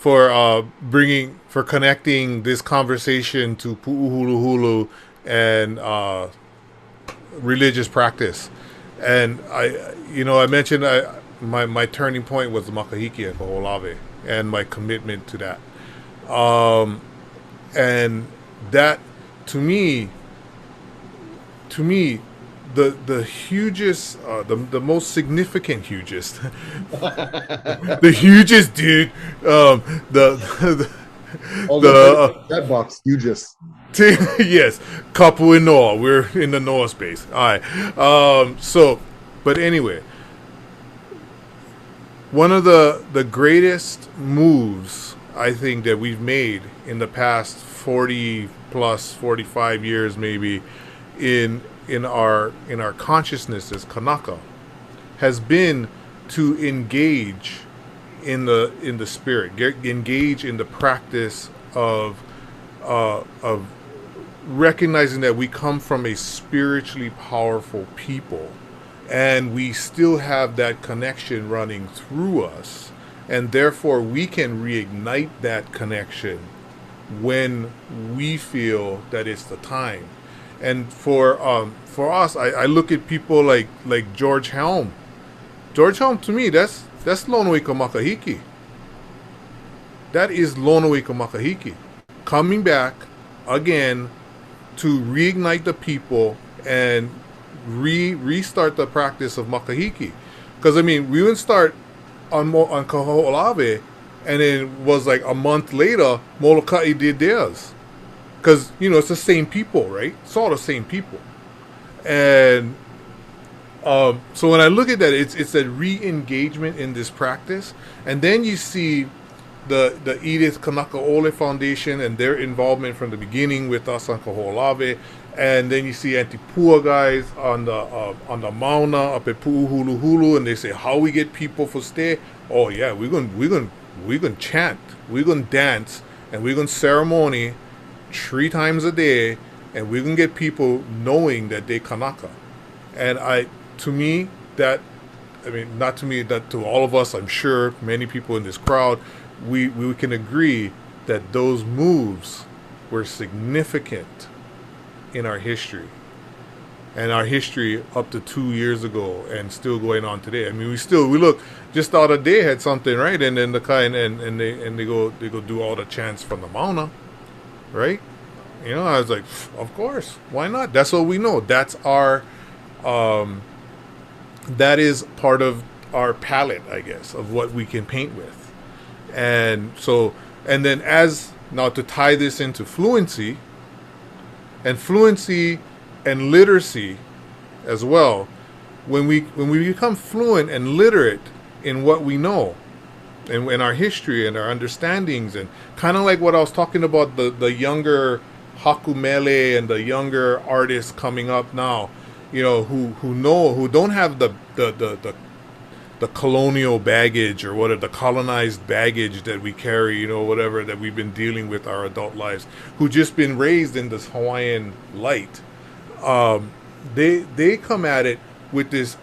for connecting this conversation to Pu'uhuluhulu and religious practice. And I mentioned my turning point was the makahiki at Kaho'olawe and my commitment to that. And that to me, the hugest, the most significant hugest, the hugest dude, that box hugest. Yes, Kapu in Noah. We're in the Noah space. All right. But anyway, one of the greatest moves I think that we've made in the past 45 years maybe in our consciousness as Kanaka has been to engage in the spirit, engage in the practice of recognizing that we come from a spiritually powerful people, and we still have that connection running through us. And therefore, we can reignite that connection when we feel that it's the time. And for us, I look at people like George Helm. George Helm, to me, that's Lonoika Makahiki. That is Lonoika Makahiki. Coming back again to reignite the people and restart the practice of Makahiki. Because, we wouldn't start on Kaho'olawe, and it was like a month later Molokai did theirs, because it's the same people, right? It's all the same people. And so when I look at that, it's a re-engagement in this practice. And then you see the Edith Kanaka Ole Foundation and their involvement from the beginning with us on Kaho'olawe. And then you see Antipua guys on the Mauna up at Pu'uhuluhulu, and they say, how we get people for stay? Oh yeah, we're gonna chant, we're gonna dance, and we're going to ceremony 3 times a day, and we're going to get people knowing that they Kanaka. And to me, that, I mean, not to me, that to all of us, I'm sure many people in this crowd, we can agree that those moves were significant in our history. And our history up to 2 years ago and still going on today. I mean, we look, just the other day had something, right? And then the kind and they go do all the chants from the Mauna, right? You know, I was like, of course, why not? That's what we know. That's our that is part of our palette, I guess, of what we can paint with. And so, and then now to tie this into fluency and literacy as well, when we become fluent and literate in what we know and in our history and our understandings, and kind of like what I was talking about, the younger hakumele and the younger artists coming up now, you know, who don't have the colonial baggage or whatever, the colonized baggage that we carry, you know, whatever that we've been dealing with our adult lives, who just been raised in this Hawaiian light. They come at it with this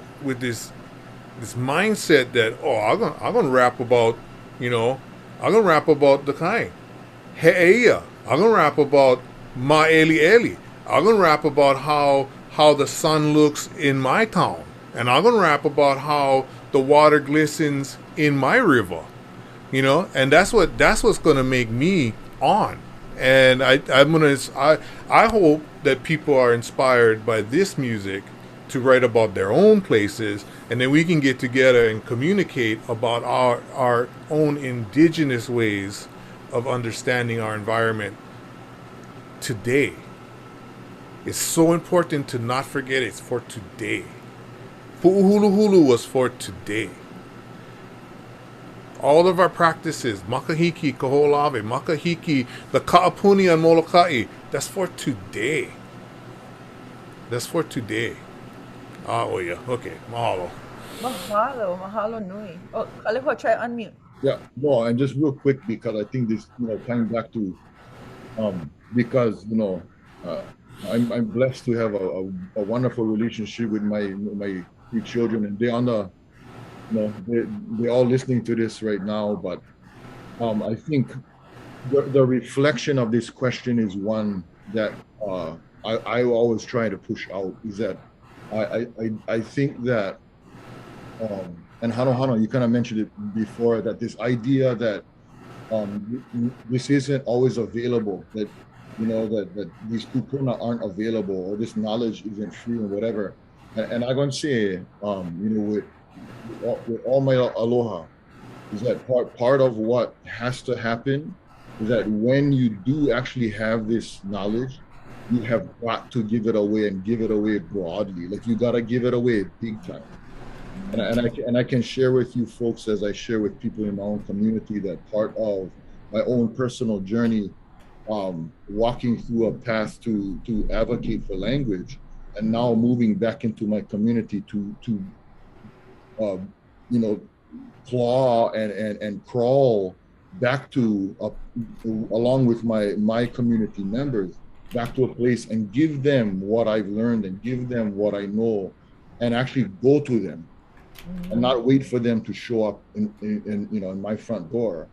mindset that, oh, I'm gonna rap about, you know, I'm gonna rap about the kind he'eia, I'm gonna rap about ma eli eli, I'm gonna rap about how the sun looks in my town, and I'm gonna rap about how the water glistens in my river, you know, and that's what's gonna make me on. And I hope that people are inspired by this music to write about their own places, and then we can get together and communicate about our own indigenous ways of understanding our environment today. It's so important to not forget it's for today. Pu'uhuluhulu was for today. All of our practices, makahiki, kaho'olawe, makahiki, the ka'apuni and moloka'i, that's for today. That's for today. Oh yeah, okay, mahalo. Mahalo nui. Oh, Kaleho, try unmute. Yeah, no, and just real quick, because I think this, you know, coming back to, because, you know, I'm blessed to have a wonderful relationship with my 3 children, and they're on the, you know, they're all listening to this right now. But I think the reflection of this question is one that I always try to push out, is that I think that, and Hano, you kind of mentioned it before, that this idea that this isn't always available, that, you know, that these kupuna aren't available, or this knowledge isn't free, or whatever. And I'm gonna say, you know, with all my aloha, is that part of what has to happen is that when you do actually have this knowledge, you have got to give it away, and give it away broadly. Like, you got to give it away big time. And I can share with you folks, as I share with people in my own community, that part of my own personal journey, walking through a path to advocate for language, and now moving back into my community to you know, claw and crawl back to along with my community members, back to a place and give them what I've learned and give them what I know, and actually go to them and not wait for them to show up in you know, in my front door,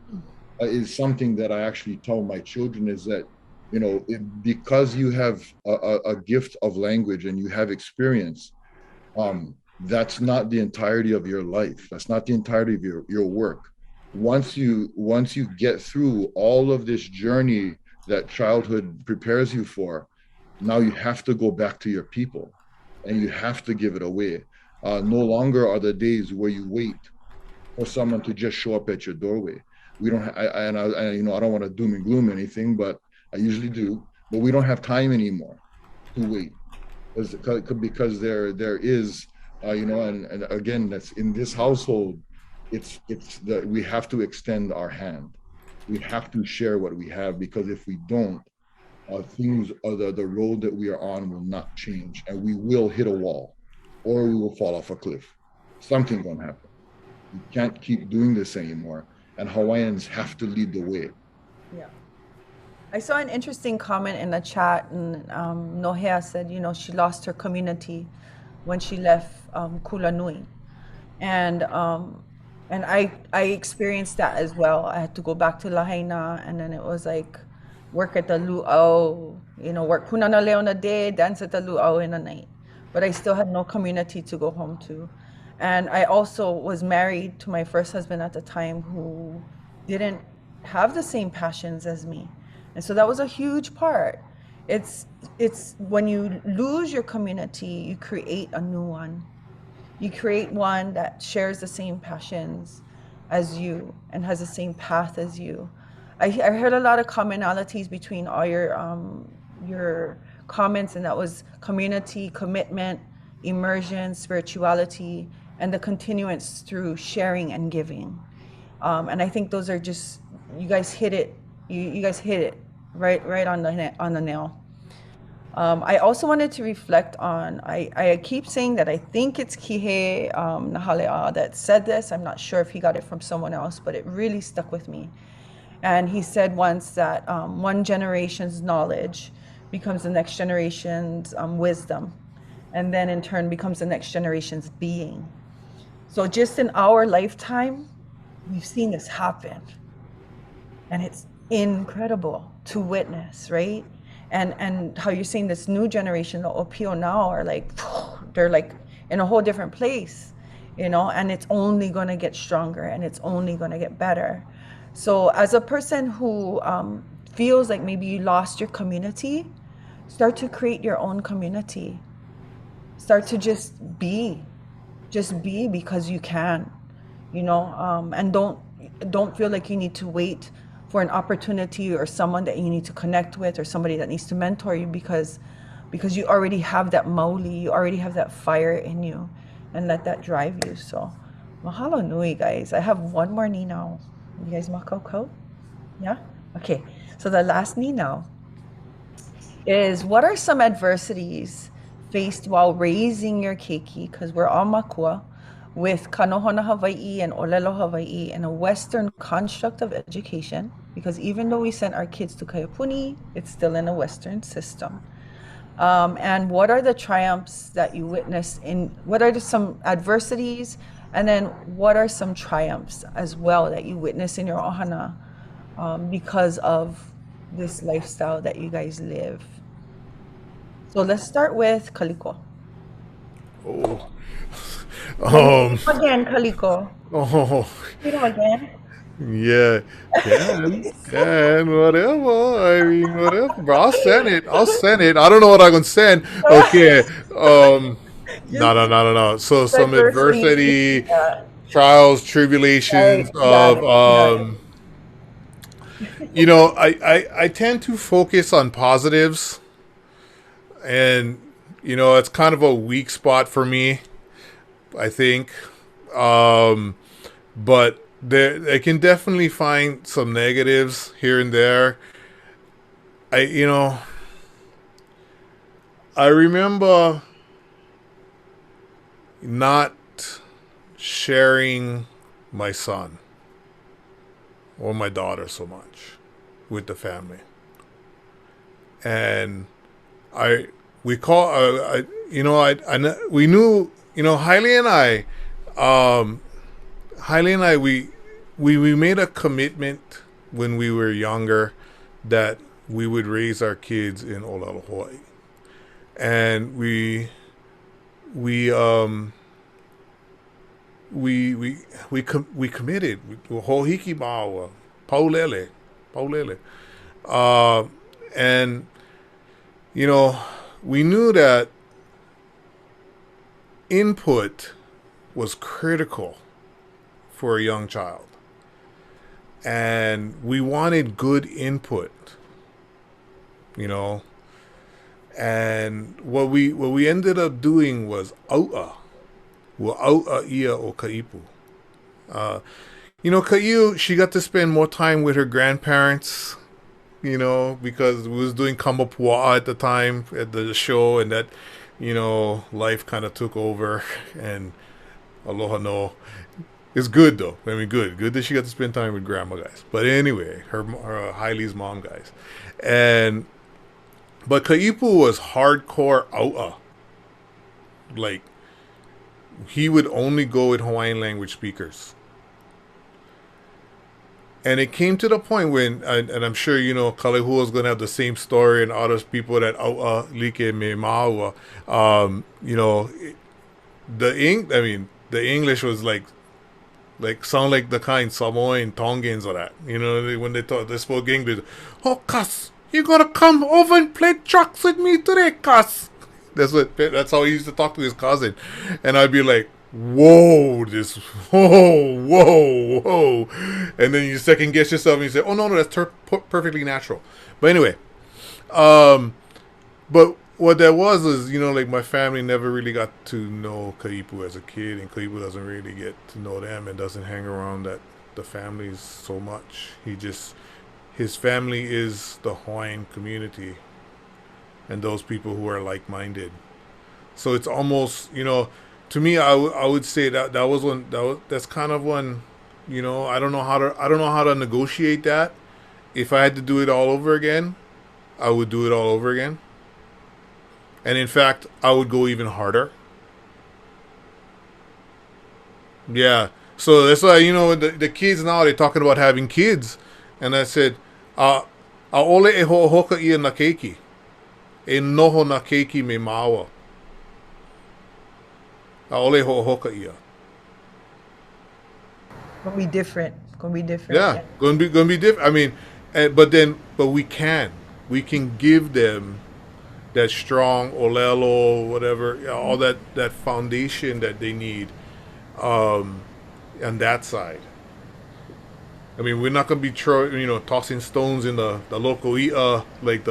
is something that I actually tell my children, is that, you know, because you have a gift of language and you have experience, that's not the entirety of your life. That's not the entirety of your work. Once you get through all of this journey that childhood prepares you for, now you have to go back to your people, and you have to give it away. No longer are the days where you wait for someone to just show up at your doorway. We don't, I you know, I don't want to doom and gloom anything, but I usually do. But we don't have time anymore to wait, because there is, you know, and again, that's in this household. It's that we have to extend our hand. We have to share what we have, because if we don't, things, the road that we are on will not change, and we will hit a wall, or we will fall off a cliff. Something's gonna happen. We can't keep doing this anymore, and Hawaiians have to lead the way. Yeah. I saw an interesting comment in the chat, and Nohea said, she lost her community when she left Kulanui, and I experienced that as well. I had to go back to Lahaina, and then it was like work at the luau, work punana leo in the day, dance at the luau in the night. But I still had no community to go home to, and I also was married to my first husband at the time who didn't have the same passions as me. And so that was a huge part. It's when you lose your community, you create a new one. You create one that shares the same passions as you and has the same path as you. I heard a lot of commonalities between all your comments, and that was community, commitment, immersion, spirituality, and the continuance through sharing and giving. And I think those are just, you guys hit it. You guys hit it right on the nail. I also wanted to reflect on, I keep saying that I think it's Kihei Nahalea that said this. I'm not sure if he got it from someone else, but it really stuck with me. And he said once that one generation's knowledge becomes the next generation's wisdom, and then in turn becomes the next generation's being. So just in our lifetime, we've seen this happen. And it's incredible to witness, right? And how you're seeing this new generation, the Opio now are like, they're like in a whole different place, and it's only going to get stronger and it's only going to get better. So as a person who feels like maybe you lost your community, start to create your own community. Start to just be because you can, and don't feel like you need to wait for an opportunity or someone that you need to connect with or somebody that needs to mentor you, because you already have that mauli, you already have that fire in you, and let that drive you. So mahalo nui, guys. I have one more ni now. You guys makau? Yeah? Okay. So the last ni now is, what are some adversities faced while raising your keiki, because we're all makua, with Nohona Hawaiʻi and Olelo Hawaiʻi in a Western construct of education, because even though we sent our kids to Kaiapuni, it's still in a Western system. And what are the triumphs that you witnessed what are some adversities, and then what are some triumphs as well that you witness in your ohana because of this lifestyle that you guys live? So let's start with Kaliko. Oh. Again, Kaliko. Oh. Read them again. Yeah, can, whatever. I mean, whatever. Bro, I'll send it. I don't know what I'm gonna send. Okay. No. So some adversity, trials, tribulations of I tend to focus on positives, and it's kind of a weak spot for me, I think. But I can definitely find some negatives here and there. I remember not sharing my son or my daughter so much with the family, and we knew, Hailey and I, we made a commitment when we were younger that we would raise our kids in Olelo, Hawaii. And we committed. Hohiki maua, paulele. And we knew that input was critical for a young child, and we wanted good input, and what we ended up doing was au'a ia o kaipu. Kaiu, she got to spend more time with her grandparents, because we was doing kamapua'a at the time at the show, and that life kind of took over, and aloha no. It's good though. I mean, good that she got to spend time with grandma, guys. But anyway, her Haile's mom, guys, and but Kaipu was hardcore Aua. Like he would only go with Hawaiian language speakers. And it came to the point when, and I'm sure you know, Kalehua is going to have the same story, and other people that like me maua. You know, the English was sound like the kind Samoan Tongans or that. You know, when they spoke English. Oh, cuss, you gonna come over and play trucks with me today, cuss? That's how he used to talk to his cousin, and I'd be like, whoa, whoa, and then you second guess yourself and you say, oh no, that's perfectly natural. But anyway, but what that was is, you know, like my family never really got to know Kaipu as a kid, and Kaipu doesn't really get to know them and doesn't hang around the families so much. His family is the Hawaiian community and those people who are like-minded. So it's almost, you know, to me, I would say that's kind of one, you know, I don't know how to negotiate that. If I had to do it all over again, I would do it all over again. And in fact, I would go even harder. Yeah. So that's why, you know, the kids now, they're talking about having kids. And I said, aole e ho'ohoka ia na keiki. E noho na keiki me maua. Aole ho'ohoka ia. Gonna be different. Gonna be different. Yeah, gonna be different. I mean, but we can give them that strong olelo, whatever, all that foundation that they need, on that side. I mean, we're not gonna be tossing stones in the local like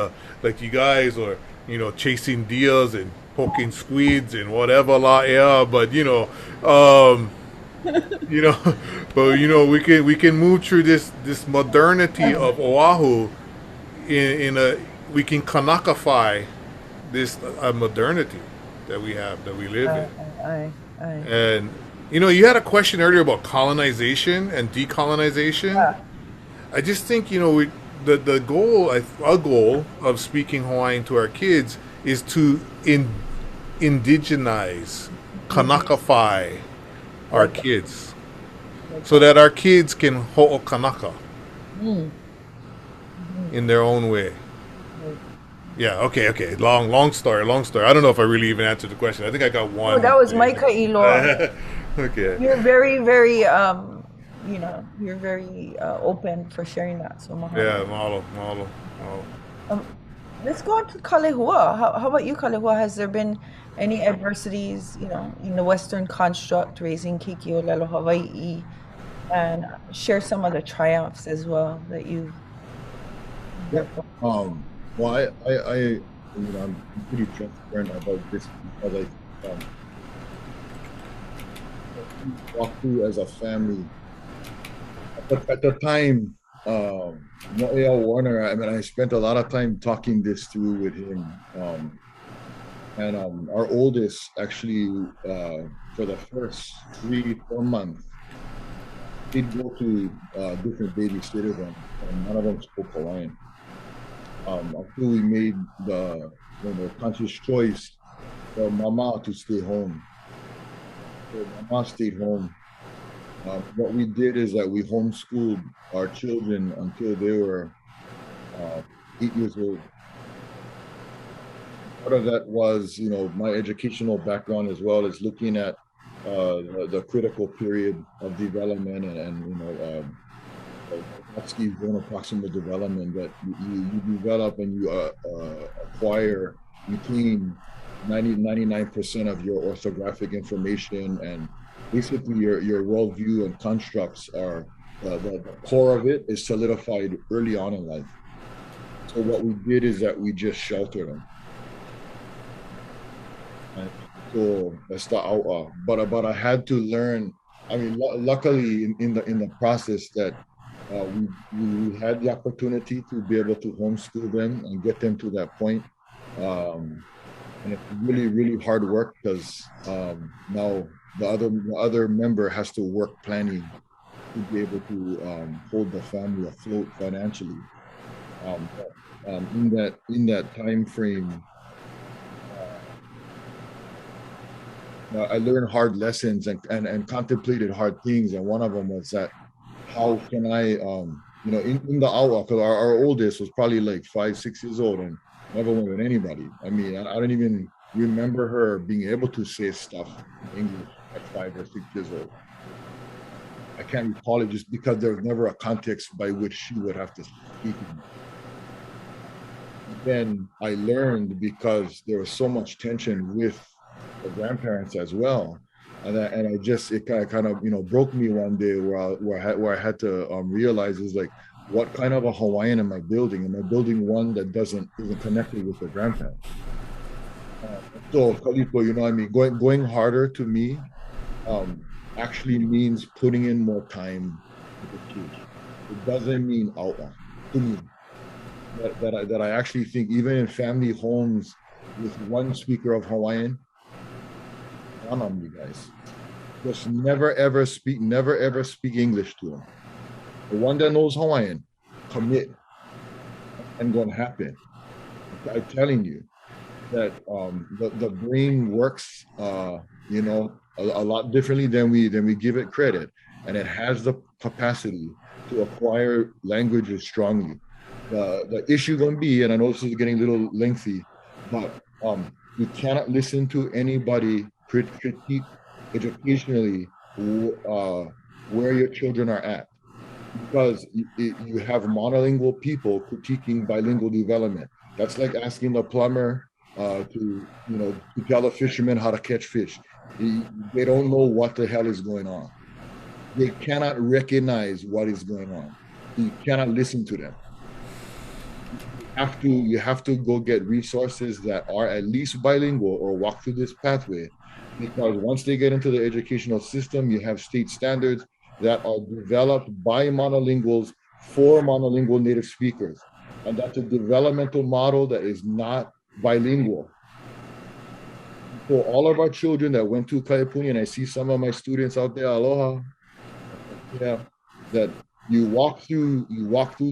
you guys, or you know, chasing deers and poking squids and whatever but you know, you know, but you know, we can move through this modernity of Oahu we can Kanakafy this modernity that we live in. And you know, you had a question earlier about colonization and decolonization. Yeah. I just think, you know, a goal of speaking Hawaiian to our kids is to indigenize, Kanakafy our kids, so that our kids can ho'okanaka in their own way. Yeah, okay. Long story. I don't know if I really even answered the question. I think I got one. Oh, that was my ka'iloa. Okay. You're very, very, you know, you're very open for sharing that. So mahalo. Yeah, mahalo. Let's go on to Kalehua. How about you, Kalehua? Has there been any adversities, you know, in the Western construct raising Keiki Hawaii, and share some of the triumphs as well that you've. Yeah. Well, you know, I'm pretty transparent about this because we walked through as a family. But at the time, Noel Warner, I mean, I spent a lot of time talking this through with him. And our oldest actually, for the first 3-4 months, he'd go to different babysitters, and none of them spoke Hawaiian. Until we made the conscious choice for Mama to stay home. So Mama stayed home. What we did is that we homeschooled our children until they were 8 years old. Part of that was, you know, my educational background as well as looking at the critical period of development and you know, zone of proximal development, that you develop and you acquire between 99% of your orthographic information, and basically your worldview and constructs are the core of it is solidified early on in life. So what we did is that we just sheltered them. And so that's the aua. But I had to learn. I mean, luckily in the process that we had the opportunity to be able to homeschool them and get them to that point. and it's really, really hard work because now the other member has to work planning to be able to hold the family afloat financially. In that time frame, I learned hard lessons and contemplated hard things. And one of them was that how can I, in the hour, because our oldest was probably like 5, 6 years old and never went with anybody. I mean, I don't even remember her being able to say stuff in English at 5 or 6 years old. I can't recall it just because there was never a context by which she would have to speak. Then I learned because there was so much tension with the grandparents as well. And I just, it kind of broke me one day where I had to realize is like, what kind of a Hawaiian am I building? Am I building one that isn't connected with the grandparents? So Kalipo, I mean, going harder to me actually means putting in more time with the kids. It doesn't mean outlaw to me. That I actually think even in family homes with one speaker of Hawaiian, one on you guys. Just never ever speak English to them. The one that knows Hawaiian, commit and gonna happen. I'm telling you that the brain works a lot differently than we give it credit, and it has the capacity to acquire languages strongly. The issue gonna be, and I know this is getting a little lengthy, but you cannot listen to anybody critique educationally where your children are at, because you have monolingual people critiquing bilingual development. That's like asking the plumber to tell a fisherman how to catch fish. They don't know what the hell is going on. They cannot recognize what is going on. You cannot listen to them. You have to go get resources that are at least bilingual or walk through this pathway, because once they get into the educational system, you have state standards that are developed by monolinguals for monolingual native speakers, and that's a developmental model that is not bilingual. For all of our children that went to Kaipuni, and I see some of my students out there, aloha, that you walk through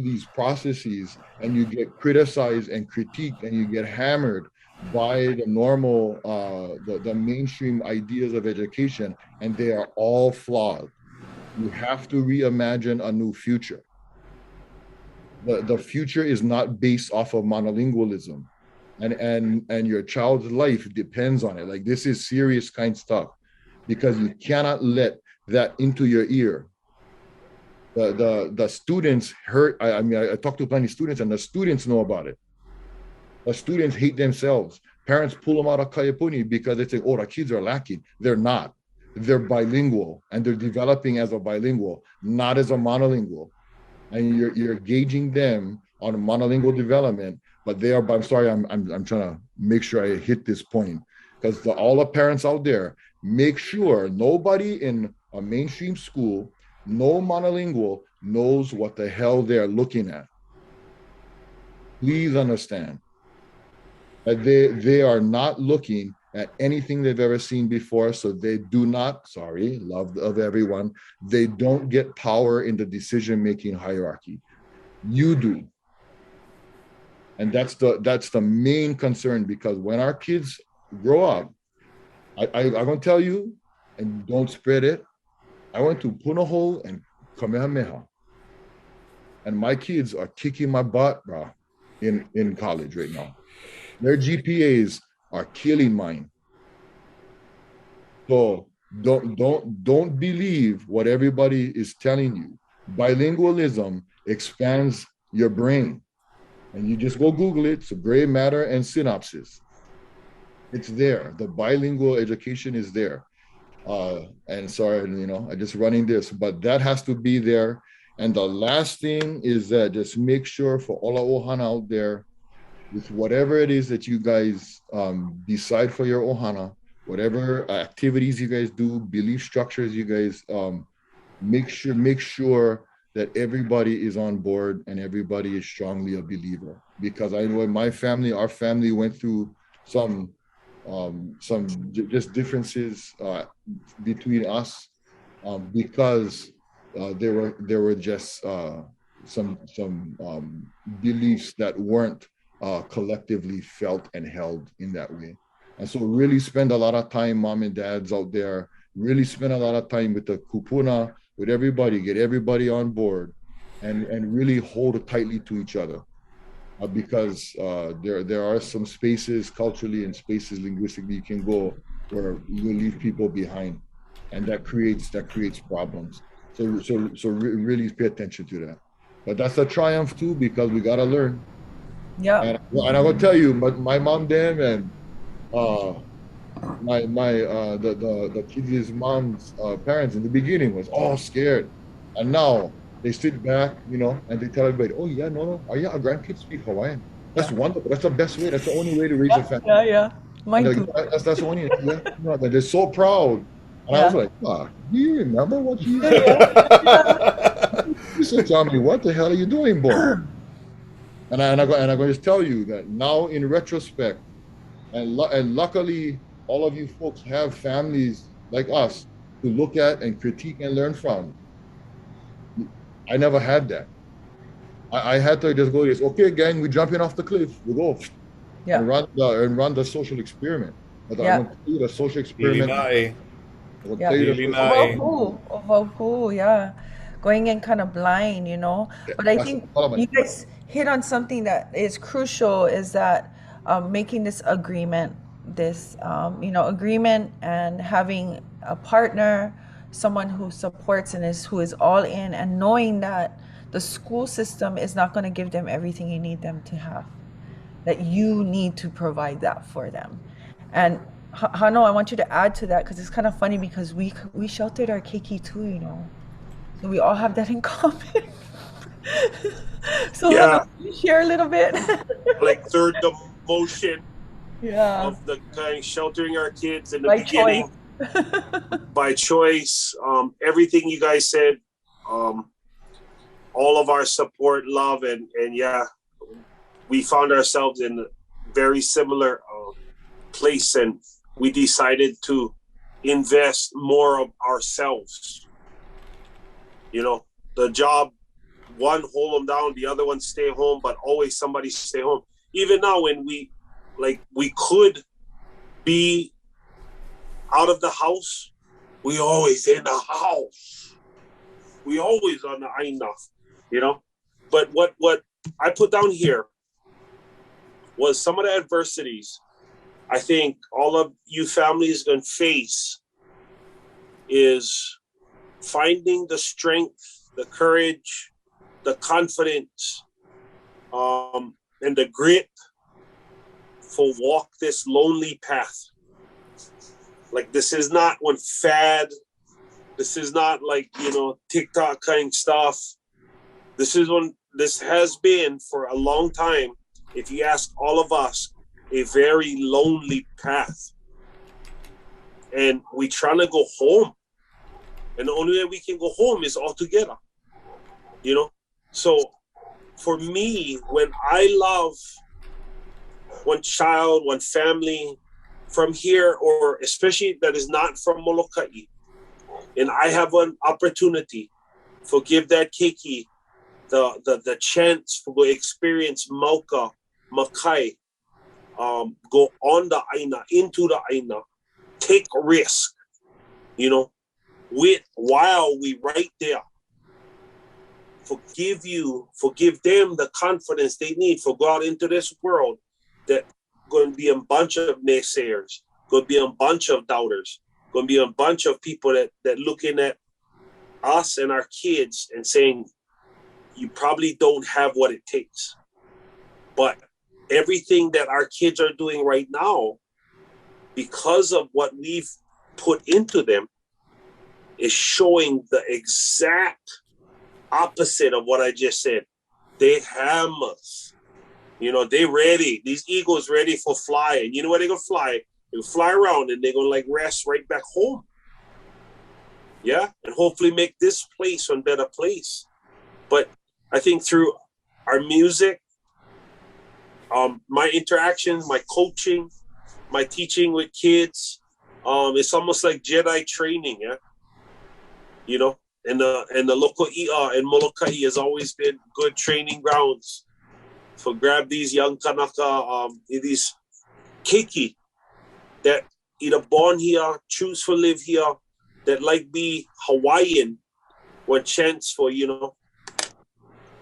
these processes and you get criticized and critiqued and you get hammered by the normal the mainstream ideas of education, and they are all flawed. You have to reimagine a new future. The future is not based off of monolingualism, and your child's life depends on it. Like, this is serious kind of stuff, because you cannot let that into your ear. The students hurt. I mean, I talked to plenty of students, and the students know about it. The students hate themselves. Parents pull them out of Kaipuni because they say, oh, the kids are lacking. They're not. They're bilingual, and they're developing as a bilingual, not as a monolingual. And you're gauging them on a monolingual development, but they are. I'm sorry, I'm trying to make sure I hit this point, because all the parents out there, make sure nobody in a mainstream school, no monolingual, knows what the hell they're looking at. Please understand that they are not looking at anything they've ever seen before, so they do not, sorry, love of everyone, they don't get power in the decision-making hierarchy. You do. And that's the main concern, because when our kids grow up, I'm going to tell you, and don't spread it, I went to Punahou and Kamehameha, and my kids are kicking my butt, bro, in college right now. Their GPAs are killing mine. So don't believe what everybody is telling you. Bilingualism expands your brain, and you just go Google it. It's gray matter and synapses. It's there. The bilingual education is there. And sorry, I just running this, but that has to be there. And the last thing is that just make sure for all our ohana out there, with whatever it is that you guys decide for your ohana, whatever activities you guys do, belief structures you guys make sure that everybody is on board and everybody is strongly a believer. Because I know in my family, our family went through some just differences between us because there were just some beliefs that weren't collectively felt and held in that way. And so really spend a lot of time, mom and dads out there, really spend a lot of time with the kupuna, with everybody, get everybody on board, and really hold tightly to each other. Because there are some spaces culturally and spaces linguistically you can go where you leave people behind, and that creates problems. So really pay attention to that. But that's a triumph too, because we gotta learn. Yeah. And I'm gonna tell you, my mom, them, and the kids' mom's parents in the beginning was all scared, and now they sit back, and they tell everybody, "Oh yeah, no, yeah, our grandkids speak Hawaiian. That's wonderful. That's the best way. That's the only way to raise a family." Yeah. Mine too. That's the only. Yeah, they're so proud. And I was like, do you remember what you said? You said, tell me, what the hell are you doing, boy? And I'm going to tell you that now in retrospect, and luckily, all of you folks have families like us to look at and critique and learn from. I never had that. I had to just go, okay, gang, we're jumping off the cliff. We go and run the social experiment. But I'm going to tell you the social experiment. Yeah. Going in kind of blind, But I think you guys hit on something that is crucial, is that making this agreement, agreement, and having a partner, someone who supports and who is all in, and knowing that the school system is not going to give them everything you need them to have, that you need to provide that for them. And Hano, I want you to add to that, because it's kind of funny, because we sheltered our keiki too, so we all have that in common. So Hano, can you share a little bit? Like third motion of the kind of sheltering our kids in the beginning. By choice. Everything you guys said, all of our support, love, and we found ourselves in a very similar place, and we decided to invest more of ourselves. The job, one hold them down, the other one stay home, but always somebody stay home. Even now, when we could be out of the house, we always in the house. We always on the aina, But what I put down here was some of the adversities I think all of you families going to face is finding the strength, the courage, the confidence, and the grit for walk this lonely path. Like, this is not one fad. This is not like, TikTok kind of stuff. This has been for a long time, if you ask all of us, a very lonely path. And we trying to go home. And the only way we can go home is all together. So for me, when I love one child, one family from here, or especially that is not from Molokai, and I have an opportunity to give that keiki the chance to go experience Mauka, Makai, go on the aina, into the aina, take a risk, while we right there. Forgive them the confidence they need for go out into this world that going to be a bunch of naysayers, going to be a bunch of doubters, going to be a bunch of people that looking at us and our kids and saying, you probably don't have what it takes. But everything that our kids are doing right now, because of what we've put into them, is showing the exact opposite of what I just said. They have us. They ready. These eagles ready for flying. You know where they're going to fly? They'll fly around and they're going to rest right back home. Yeah? And hopefully make this place a better place. But I think through our music, my interactions, my coaching, my teaching with kids, it's almost like Jedi training, yeah. You know, and the local I'a and Molokai has always been good training grounds for grab these young Kanaka, these keiki that either born here, choose to live here, that like be Hawaiian, when chance for, you know,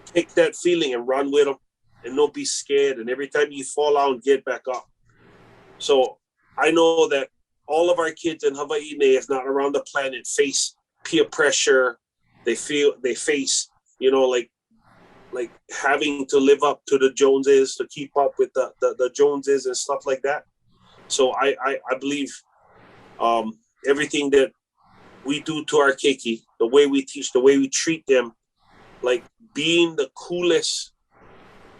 take that feeling and run with them and not be scared. And every time you fall down, get back up. So I know that all of our kids in Hawaii, if not around the planet, face peer pressure. They face, you know, like having to live up to the Joneses, to keep up with the Joneses and stuff like that. So I believe everything that we do to our keiki, the way we teach, the way we treat them, like being the coolest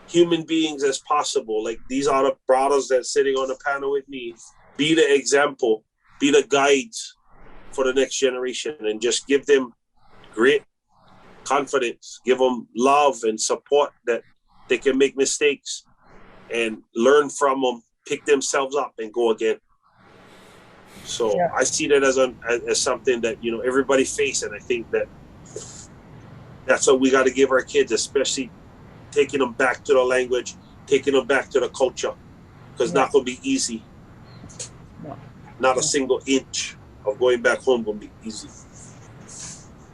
human beings as possible. Like these are the brothers that sitting on the panel with me. Be the example, be the guides for the next generation, and just give them grit, confidence, give them love and support that they can make mistakes and learn from them, pick themselves up and go again. So yeah. I see that as something that, you know, everybody face, and I think that's what we got to give our kids, especially taking them back to the language, taking them back to the culture, because not going to be easy. No. Not a single inch of going back home going to be easy.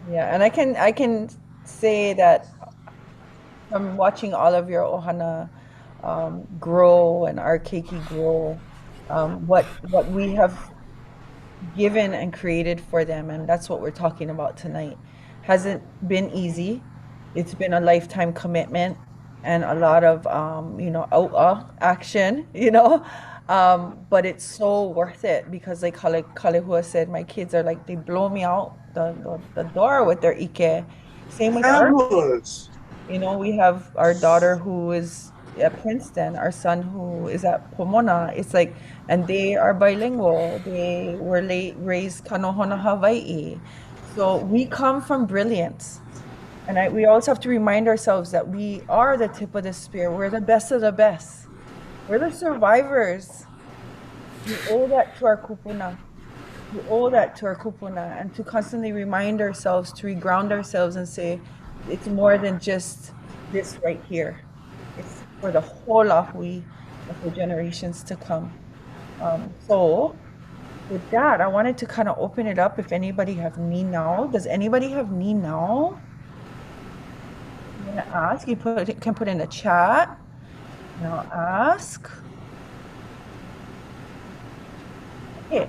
Yeah, and I can say that from watching all of your ohana grow and our keiki grow, what we have given and created for them, and that's what we're talking about tonight, hasn't been easy. It's been a lifetime commitment and a lot of you know, action, you know, but it's so worth it, because like Kalehua said, my kids are like, they blow me out the door with their ike. Same with us. You know, we have our daughter who is at Princeton, our son who is at Pomona. It's like, and they are bilingual. They were raised Nohona Hawaiʻi. So we come from brilliance. And we also have to remind ourselves that we are the tip of the spear. We're the best of the best. We're the survivors. We owe that to our kupuna. We owe that to our kupuna, and to constantly remind ourselves, to reground ourselves and say, it's more than just this right here. It's for the whole ahui of the generations to come. So with that, I wanted to kind of open it up if anybody have ni now. Does anybody have ni now? I'm going to ask. You can put in the chat. And I'll ask. Okay.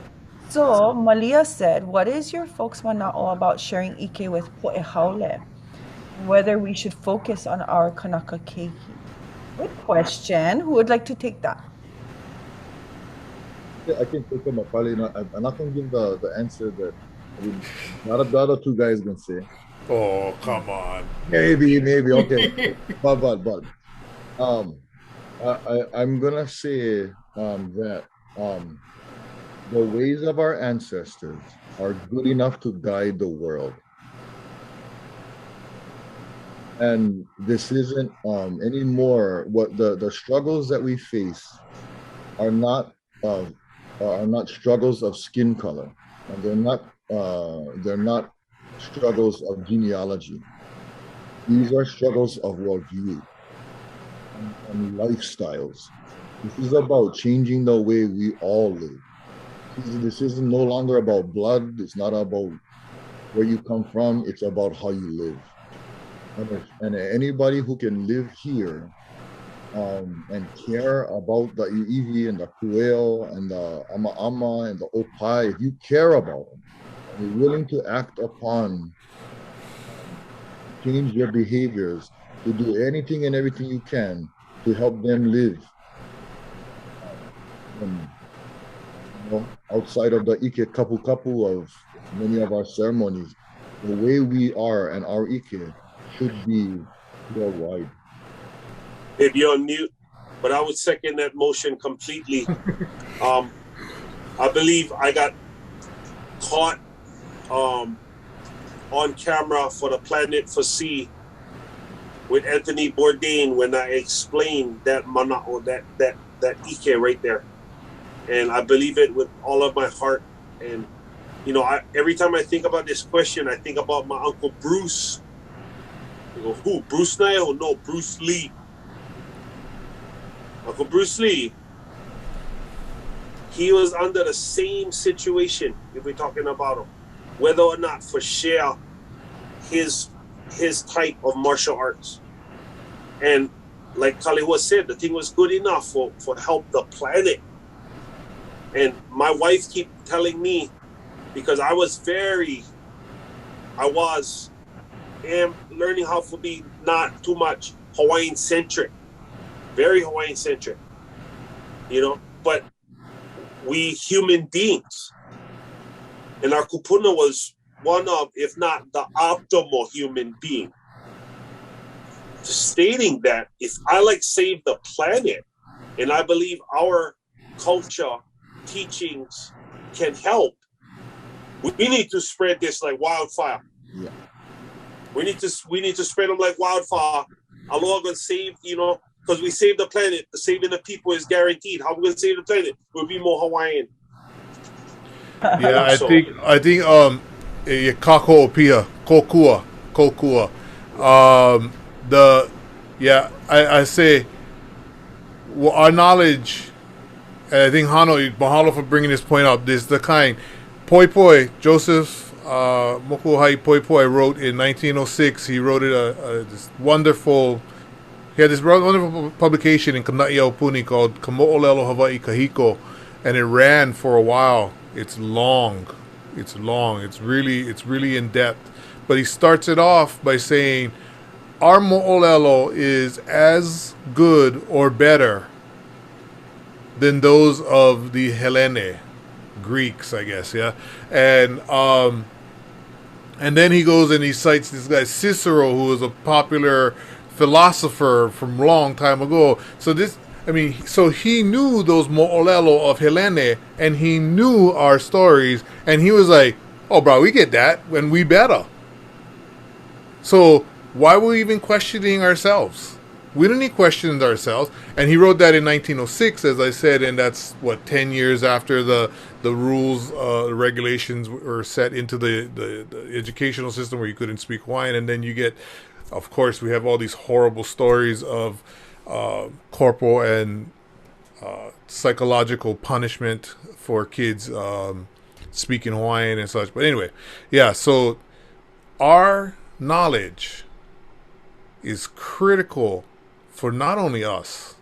So Malia said, what is your folks mana'o about sharing ike with po'ehaole? Whether we should focus on our kanaka keiki? Good question. Who would like to take that? Yeah, I can take them. Probably not. I'm not going to give the answer that not the other two guys going to say. Oh, come on. Maybe, okay. but I'm going to say that the ways of our ancestors are good enough to guide the world. And this isn't anymore what the struggles that we face are not struggles of skin color, and they're not struggles of genealogy. These are struggles of worldview and lifestyles. This is about changing the way we all live. This is no longer about blood. It's not about where you come from. It's about how you live. And anybody who can live here and care about the i'iwi and the kueo and the ama and the opai, if you care about them, and you're willing to act upon, change their behaviors, to do anything and everything you can to help them live. And, you know, outside of the ike kapu of many of our ceremonies, the way we are and our ike should be worldwide. If you're on mute, but I would second that motion completely. I believe I got caught on camera for the Planet for Sea with Anthony Bourdain when I explained that mana'o, that ike right there. and I believe it with all of my heart. And you know, every time I think about this question, I think about my uncle Bruce. You go, who? Bruce Nail? No, Bruce Lee. Uncle Bruce Lee. He was under the same situation, if we're talking about him, whether or not for share his type of martial arts. And like Kaliwa said, the thing was good enough for help the planet. And my wife keep telling me, because I am learning how to be not too much Hawaiian centric, very Hawaiian centric, you know, but we human beings, and our kupuna was one of, if not the optimal human being, stating that if I like save the planet, and I believe our culture teachings can help, we need to spread this like wildfire. Yeah. We need to spread them like wildfire. Allah gonna save, you know, because we save the planet. The saving the people is guaranteed. How we gonna save the planet? We'll be more Hawaiian. Yeah, I think kako pia kokua. I say, well, our knowledge, and I think mahalo for bringing this point up. This is the kind Poi Poi Joseph Moku Hai Poi Poi wrote in 1906. He wrote it this wonderful. He had this wonderful publication in Kanaʻi Aupuni called Kamo'olelo Hawaii Kahiko, and it ran for a while. It's long. It's really in depth. But he starts it off by saying, our mo'olelo is as good or better than those of the Hellene Greeks, I guess, yeah. And then he goes and he cites this guy Cicero, who was a popular philosopher from a long time ago. So he knew those mo'olelo of Helene, and he knew our stories, and he was like, oh, bro, we get that when we better. So why were we even questioning ourselves? We didn't need questions ourselves. And he wrote that in 1906, as I said, and that's, 10 years after the rules, the regulations were set into the educational system where you couldn't speak Hawaiian. And then you get, of course, we have all these horrible stories of corporal and psychological punishment for kids speaking Hawaiian and such. But anyway, yeah, so our knowledge is critical for not only us.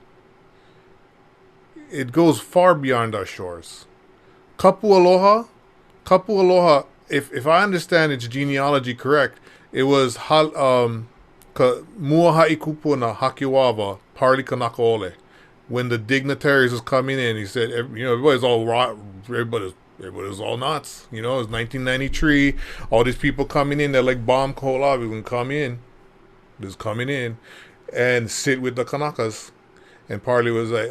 It goes far beyond our shores. Kapu Aloha, if I understand its genealogy correct, it was Mua Ha'i Kupuna Hakiwawa Parli Kanakaole. When the dignitaries was coming in, he said, everybody's all right, everybody's all nuts. You know, it's 1993, all these people coming in, they're like bomb kola, we can come in. Just coming in and sit with the Kanakas. And Uncle Parley was like,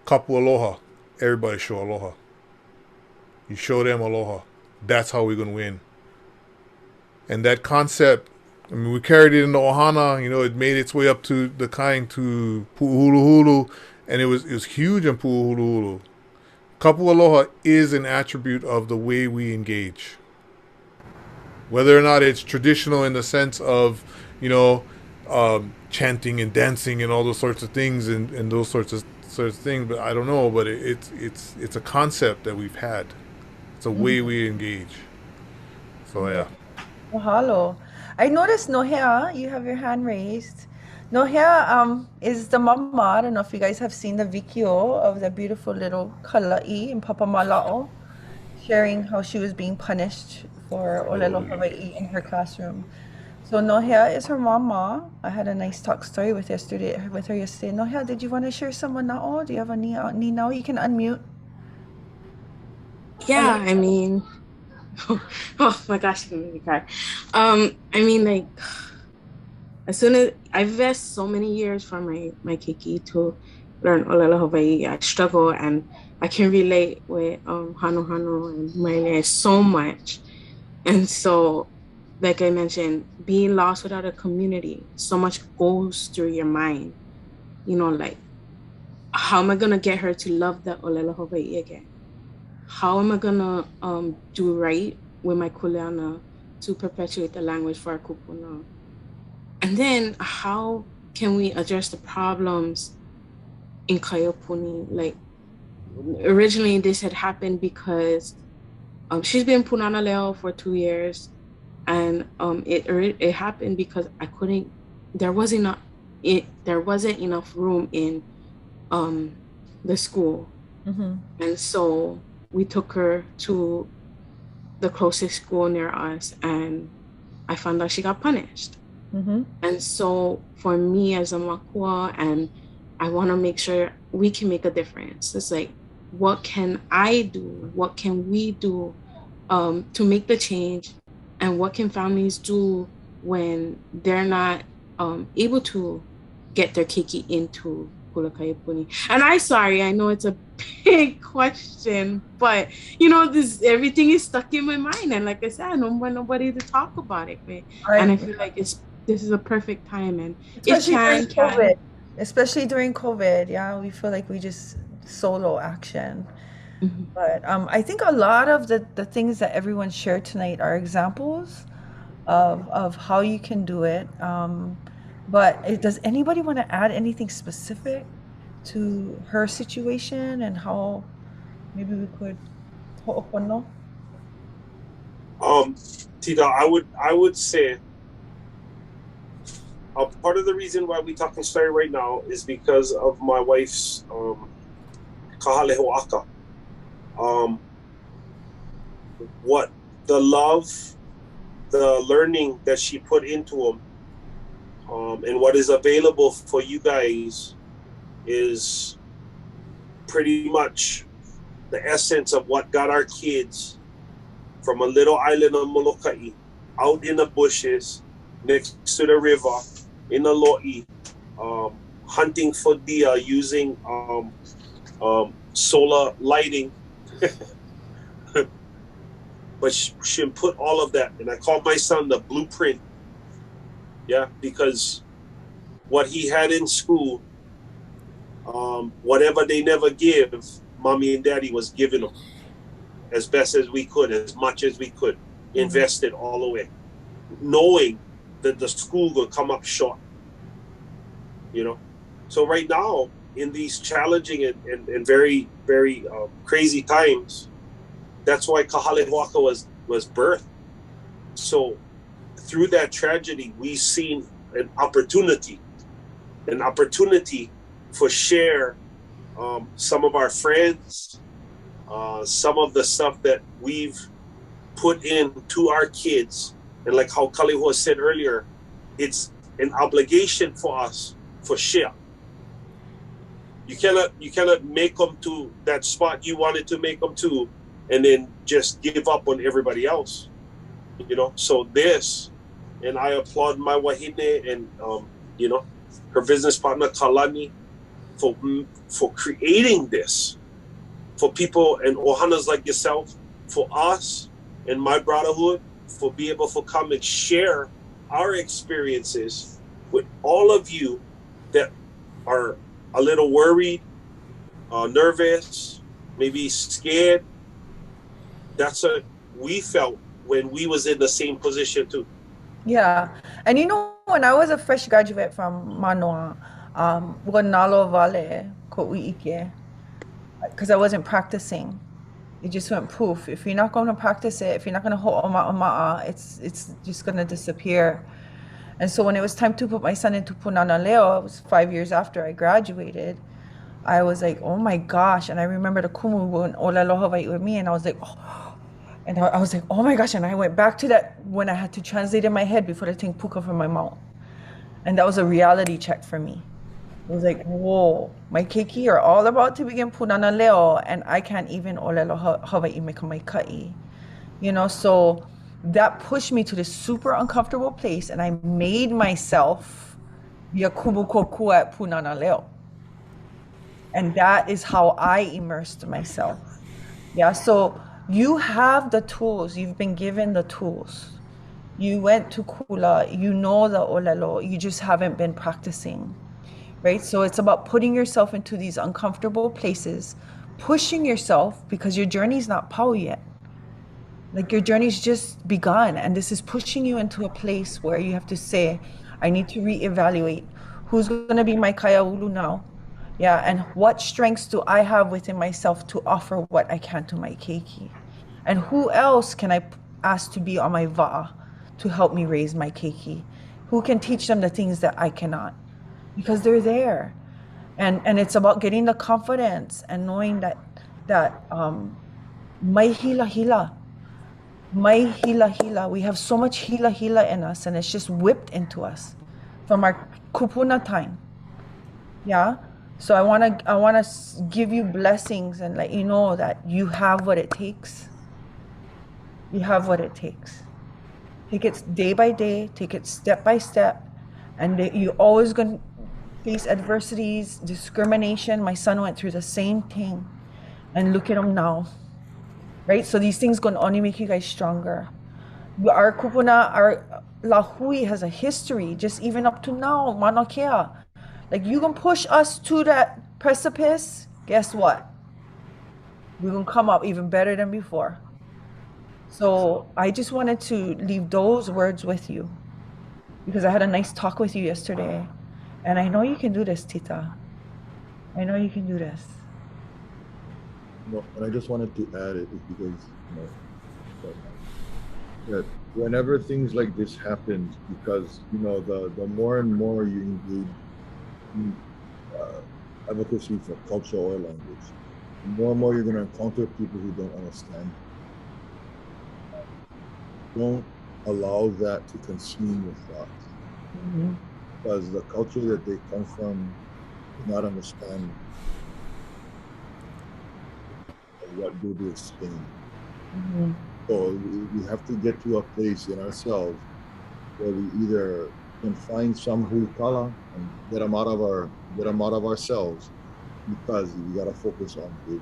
kapu aloha. Everybody show aloha. You show them aloha. That's how we're going to win. And that concept, I mean, we carried it into Ohana, it made its way up to the kind to Pu'uhuluhulu, and it was huge in Pu'uhuluhulu. Kapu aloha is an attribute of the way we engage. Whether or not it's traditional in the sense of, chanting and dancing and all those sorts of things and those sorts of things, but I don't know. But it's a concept that we've had. It's a way we engage. So yeah. Mahalo. I noticed Nohea, you have your hand raised. Nohea is the mama. I don't know if you guys have seen the video of the beautiful little kala'i in Papamala'o, sharing how she was being punished for Olelo Hawaii in her classroom. So Nohea is her mama. I had a nice talk story with her yesterday. Nohea, did you want to share someone now? Do you have a ni now? You can unmute. Yeah, I mean, oh my gosh, you made me cry. I mean, like, as soon as I've invested so many years for my keiki to learn Olelo Hawaii, I struggle and I can relate with Hano and Maile so much. And so, like I mentioned, being lost without a community, so much goes through your mind. Like, how am I gonna get her to love the Olelo Hawaii again? How am I gonna do right with my kuleana to perpetuate the language for our kupuna? And then how can we address the problems in Kaiopuni? Like, originally this had happened because she's been punana leo for 2 years, and it happened because there wasn't enough room in the school. And so we took her to the closest school near us, and I found out she got punished. And so for me as a makua, and I want to make sure we can make a difference. It's like, what can I do? What can we do to make the change? And what can families do when they're not able to get their keiki into Hula Kaiapuni? And I know it's a big question, but everything is stuck in my mind. And like I said, I don't want nobody to talk about it. Right? And I feel like this is a perfect time. And especially during COVID, yeah, we feel like we just solo action. But I think a lot of the things that everyone shared tonight are examples of how you can do it. But does anybody want to add anything specific to her situation and how maybe we could ho'opono? Tita, I would say part of the reason why we talking story right now is because of my wife's kahaleho aka. What the love, the learning that she put into them, and what is available for you guys is pretty much the essence of what got our kids from a little island of Molokai out in the bushes next to the river in the lo'i, hunting for deer using solar lighting. But she put all of that, and I call my son the blueprint. Yeah, because what he had in school, whatever they never give, mommy and daddy was giving them as best as we could, as much as we could, invested all the way, knowing that the school would come up short. So right now, in these challenging and very, very crazy times, that's why Kahale Waka was birthed. So through that tragedy, we've seen an opportunity for share some of our friends, some of the stuff that we've put into our kids. And like how Kalihua said earlier, it's an obligation for us for share. You cannot make them to that spot you wanted to make them to, and then just give up on everybody else. So this, and I applaud my wahine and her business partner Kalani for creating this for people and ohanas like yourself, for us and my brotherhood, for be able to come and share our experiences with all of you that are a little worried, nervous, maybe scared. That's what we felt when we was in the same position too. Yeah. And when I was a fresh graduate from Manoa, Nalo Vale, Ko'uike, because I wasn't practicing. It just went poof. If you're not going to practice it, if you're not going to ho'oma'a, it's just going to disappear. And so when it was time to put my son into Punana Leo, it was 5 years after I graduated, I was like, oh my gosh. And I remember the kumu when Olelo Hawaii with me, and I was like, oh. And I was like, oh my gosh. And I went back to that when I had to translate in my head before the thing puka from my mouth. And that was a reality check for me. It was like, whoa, my keiki are all about to begin Punana Leo, and I can't even Olelo Hawaiʻi-Creating. So that pushed me to this super uncomfortable place, and I made myself Yakubu Kokua at Punana Leo. And that is how I immersed myself. Yeah, so you have the tools. You've been given the tools. You went to Kula, you know the Olelo, you just haven't been practicing. right? So it's about putting yourself into these uncomfortable places, pushing yourself, because your journey's not pau yet. Like your journey's just begun, and this is pushing you into a place where you have to say, I need to reevaluate who's going to be my kaya ulu now. Yeah, and what strengths do I have within myself to offer what I can to my keiki? And who else can I ask to be on my va'a to help me raise my keiki? Who can teach them the things that I cannot? Because they're there. And it's about getting the confidence and knowing that may hila hila. May hila hila. We have so much hila hila in us, and it's just whipped into us from our kupuna time. Yeah. So I wanna give you blessings and let you know that you have what it takes. You have what it takes. Take it day by day. Take it step by step, and you're always gonna face adversities, discrimination. My son went through the same thing, and look at him now. Right? So these things gonna only make you guys stronger. Our kupuna, our lahui has a history, just even up to now, manakea. Like you gonna push us to that precipice, guess what? We're gonna come up even better than before. So I just wanted to leave those words with you, because I had a nice talk with you yesterday, and I know you can do this, Tita. I know you can do this. No, and I just wanted to add it because that whenever things like this happen, because the more and more you engage in advocacy for culture or language, the more and more you're going to encounter people who don't understand. Don't allow that to consume your thoughts, because the culture that they come from does not understand what Buddha is saying. So we have to get to a place in ourselves where we either can find some hulkala and get them out of ourselves, because we got to focus on it.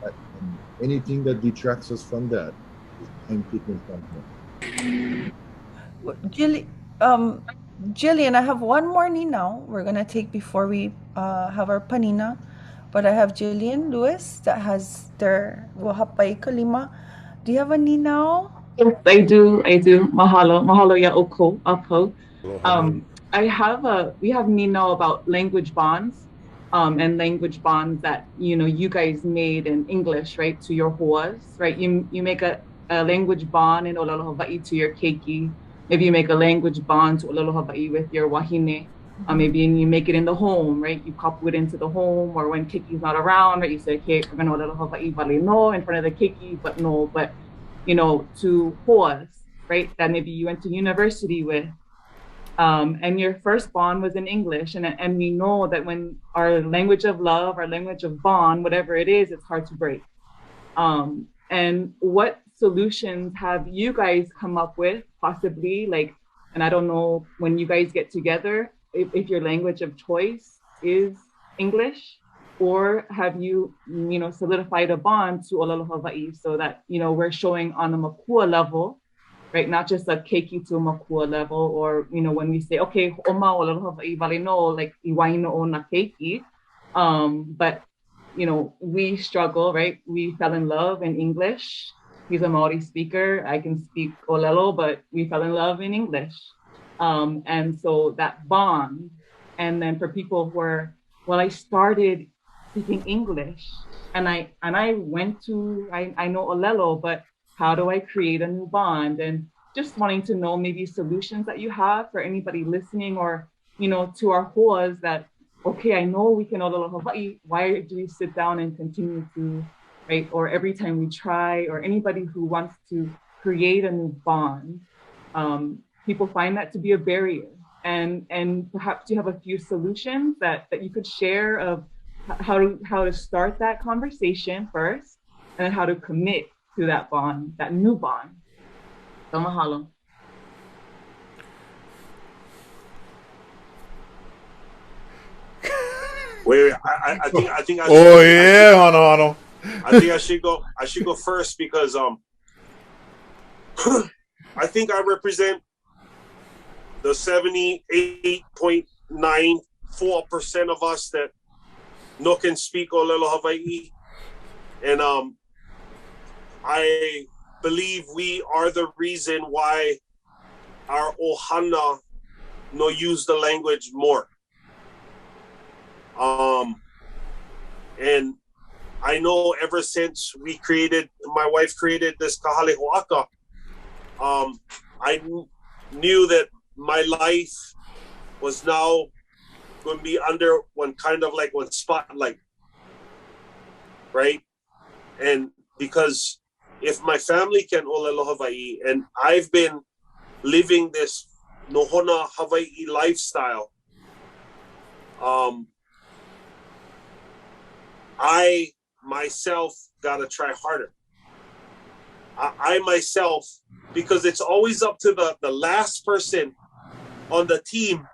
And anything that detracts us from that is time taken from him. Jillian, I have one more now we're gonna take before we have our panina. But I have Jillian Lewis that has their Hapai Kalima. Do you have a ninao? Yes, I do. Mahalo. Mahalo ya oko, apo. We have Nino about language bonds, and language bonds that, you guys made in English, right? To your hoas, right? You make a language bond in Olelo Hawaii to your keiki. Maybe you make a language bond to Olelo Hawaii with your wahine. Maybe you make it in the home, right? You couple it into the home, or when Kiki's not around, right? You say, okay, we're going to Olelo Hawaii vale no in front of the Kiki, but to hoas, right? That maybe you went to university with, and your first bond was in English. And we know that when our language of love, our language of bond, whatever it is, it's hard to break. And what solutions have you guys come up with, possibly, and I don't know, when you guys get together, if your language of choice is English, or have you, solidified a bond to Olelo Hawaii so that, we're showing on a makua level, right? Not just a keiki to a makua level, or, when we say, okay, oma Olelo Hawaii vale no, like iwaino o na keiki. But, we struggle, right? We fell in love in English. He's a Maori speaker. I can speak Olelo, but we fell in love in English. And so that bond, and then for people who are, well, I started speaking English and I went to, I know Olelo, but how do I create a new bond? And just wanting to know maybe solutions that you have for anybody listening, or, to our hoas that, okay, I know we can Olelo Hawaii. Why do we sit down and continue to, right? Or every time we try, or anybody who wants to create a new bond, people find that to be a barrier. And perhaps you have a few solutions that you could share of how to start that conversation first, and how to commit to that bond, that new bond. So mahalo. Wait, I think I should, Oh yeah, Hano. I think I should go first, because I think I represent the 78 4% of us that no can speak Olelo Hawaii. And I believe we are the reason why our ohana no use the language more. And I know ever since my wife created this kahale ho'aka, I knew that my life was now going to be under one spotlight, right? And because if my family can olelo Hawaii, and I've been living this Nohona Hawaiʻi lifestyle, I myself gotta try harder. I myself, because it's always up to the last person on the team,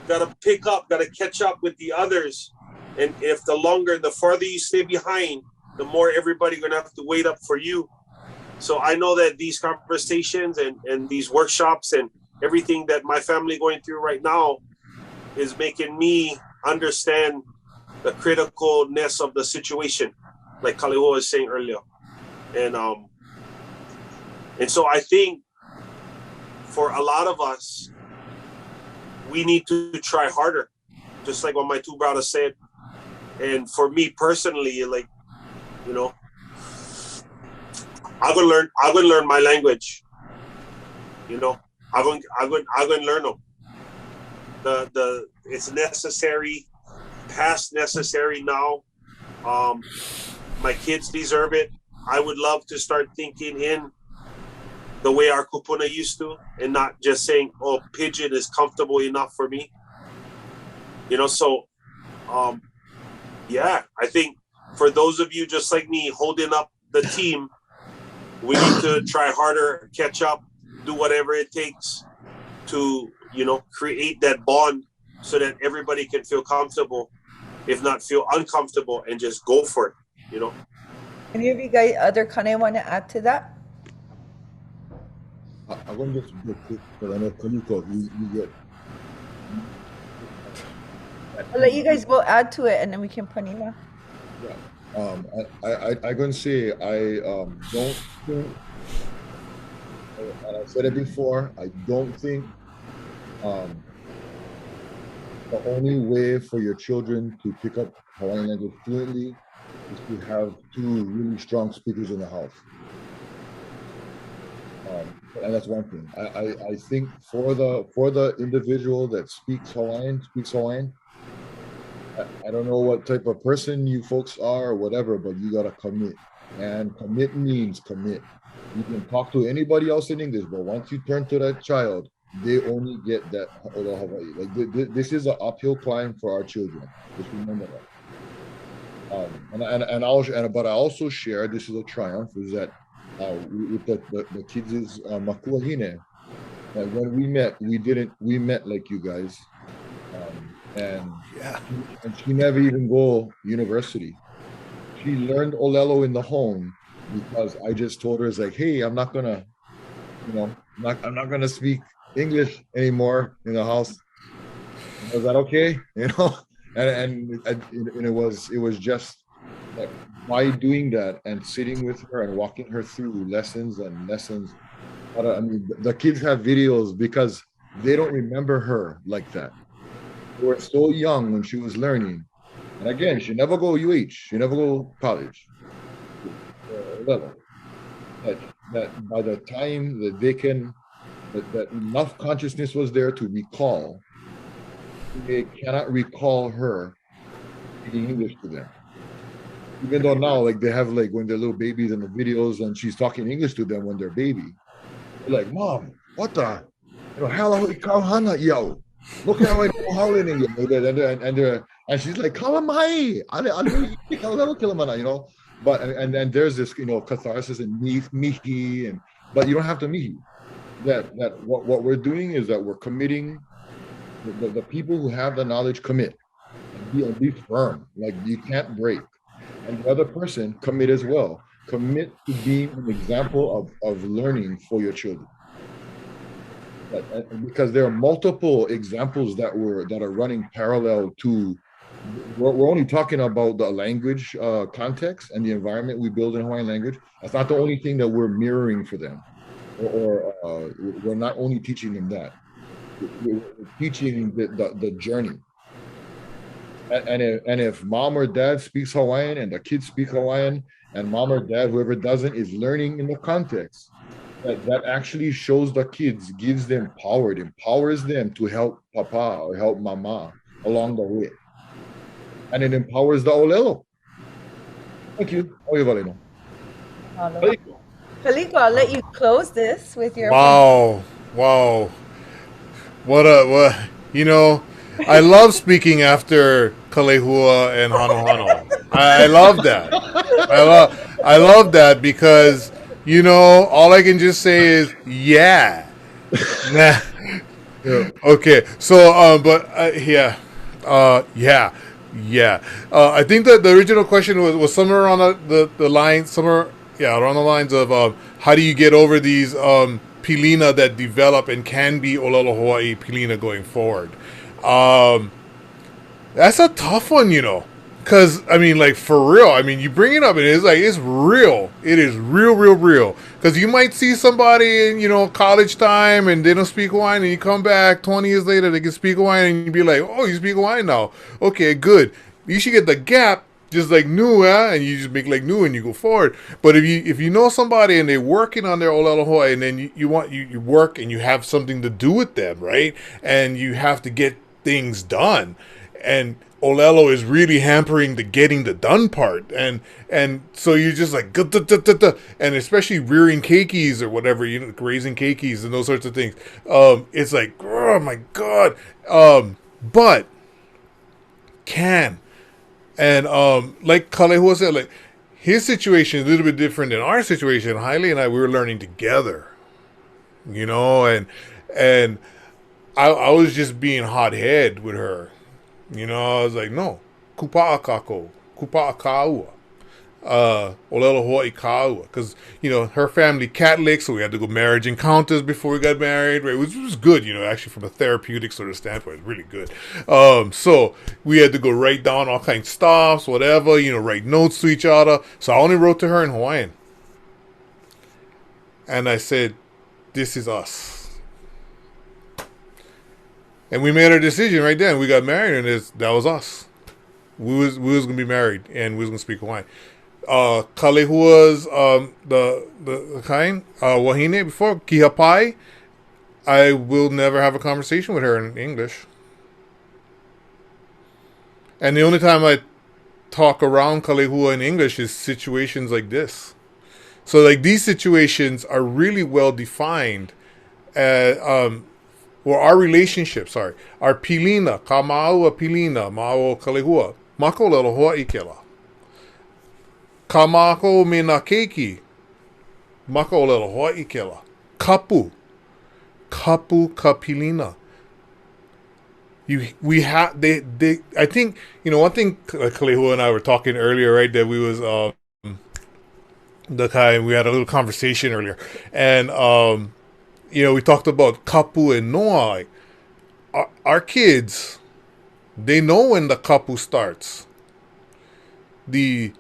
gotta catch up with the others. And if the farther you stay behind, the more everybody gonna have to wait up for you. So I know that these conversations and these workshops and everything that my family going through right now is making me understand the criticalness of the situation, like Kaliho was saying earlier. And so I think for a lot of us, we need to try harder, just like what my two brothers said. And for me personally, like, you know, I'm gonna learn my language. You know, I'm gonna learn them. It's necessary, past necessary now. My kids deserve it. I would love to start thinking in the way our kupuna used to, and not just saying, "Oh, pidgin is comfortable enough for me." You know, so yeah, I think for those of you just like me holding up the team, we need to try harder, catch up, do whatever it takes to, you know, create that bond so that everybody can feel comfortable, if not feel uncomfortable, and just go for it, you know. Any of you guys other kane want to add to that? I'm going to just real quick because I know Kaniko, you get. I'll let you guys both add to it, and then we can panina. Yeah. I'm going to say I don't think, and I said it before, I don't think the only way for your children to pick up Hawaiian language fluently is to have two really strong speakers in the house. And that's one thing. I think for the individual that speaks Hawaiian, I don't know what type of person you folks are or whatever, but you gotta commit. And commit means commit. You can talk to anybody else in English, but once you turn to that child, they only get that Olo Hawaii. Like this is an uphill climb for our children. Just remember that. But I also share, this is a triumph, is that with the kids is makuahine. And when we met, we met like you guys. And she never even go university. She learned Olelo in the home because I just told her, it's like, hey, I'm not gonna, I'm not gonna speak English anymore in the house. Was that okay? And it was just like, by doing that and sitting with her and walking her through lessons. I mean, the kids have videos because they don't remember her like that. They were so young when she was learning. And again, she never go UH. She never go college. Level. That by the time that they can, that enough consciousness was there to recall, they cannot recall her speaking English to them. Even though now, like they have like when they're little babies in the videos and she's talking English to them when they're baby. They're like, Mom, what the? Hānai Kiaʻi. Look at how I know howling in and she's like, Kalamai, but and there's this catharsis and mihi, but you don't have to mihi. That what we're doing is that we're committing. The people who have the knowledge commit and be firm. Like you can't break, and the other person commit as well. Commit to being an example of learning for your children. because there are multiple examples that are running parallel to. We're only talking about the language context and the environment we build in Hawaiian language. That's not the only thing that we're mirroring for them, or we're not only teaching them that. We're teaching the journey. And if mom or dad speaks Hawaiian and the kids speak Hawaiian, and mom or dad, whoever doesn't, is learning in the context, that actually shows the kids, gives them power, it empowers them to help papa or help mama along the way. And it empowers the olelo. Thank you. Oye, Valeno. Felico, I'll let you close this with your Wow. What you know, I love speaking after Kalehua and Hano. I love that. I love that because, you know, all I can just say is yeah. Nah. Yeah. Okay. So but yeah. I think that the original question was somewhere around the line, somewhere around the lines of how do you get over these pilina that develop and can be Olelo Hawaii pilina going forward. That's a tough one, you know, because I mean, like, for real. I mean, you bring it up and it's like it's real. It is real. Because you might see somebody in, you know, college time and they don't speak Hawaiian, and you come back 20 years later they can speak Hawaiian, and you be like, oh, you speak Hawaiian now? Okay, good. You should get the gap. Just like new, and you just make like new and you go forward. But if you know somebody and they're working on their Olelo Hawaii, and then you work and you have something to do with them, right? And you have to get things done, and Olelo is really hampering the getting the done part, and so you're just like and especially rearing keikis or whatever, you know, raising keikis and those sorts of things. It's like, oh my god, but can. And like Kalehua said, like, his situation is a little bit different than our situation. Haile and I, we were learning together, you know, and I was just being hothead with her, you know. I was like, no, kupa'a kako, kupa'a ka'ua, Olelo Hawaii ka'ua, because, you know, her family Catholic, so we had to go marriage encounters before we got married, right? Which was good, you know, actually from a therapeutic sort of standpoint, it's really good. So we had to go write down all kinds of stuff, whatever, you know, write notes to each other. So I only wrote to her in Hawaiian, and I said, "This is us." And we made our decision right then. We got married, and that was us. We was gonna be married, and we was gonna speak Hawaiian. Kalehua's the kind wahine before Kihapai, I will never have a conversation with her in English. And the only time I talk around Kalehua in English is situations like this. So like these situations are really well defined. Or our relationship, our pilina, ka ma'aua pilina, ma'o Kalehua, mako lelo Hawaii kela. Ka mako me na keiki, mako lelo Hawaii kela. Kapu ka pilina. We have they. I think, you know, one thing Kalehua and I were talking earlier, right? That we was we had a little conversation earlier, and you know, we talked about kapu and noa. Like, our kids, they know when the kapu starts. The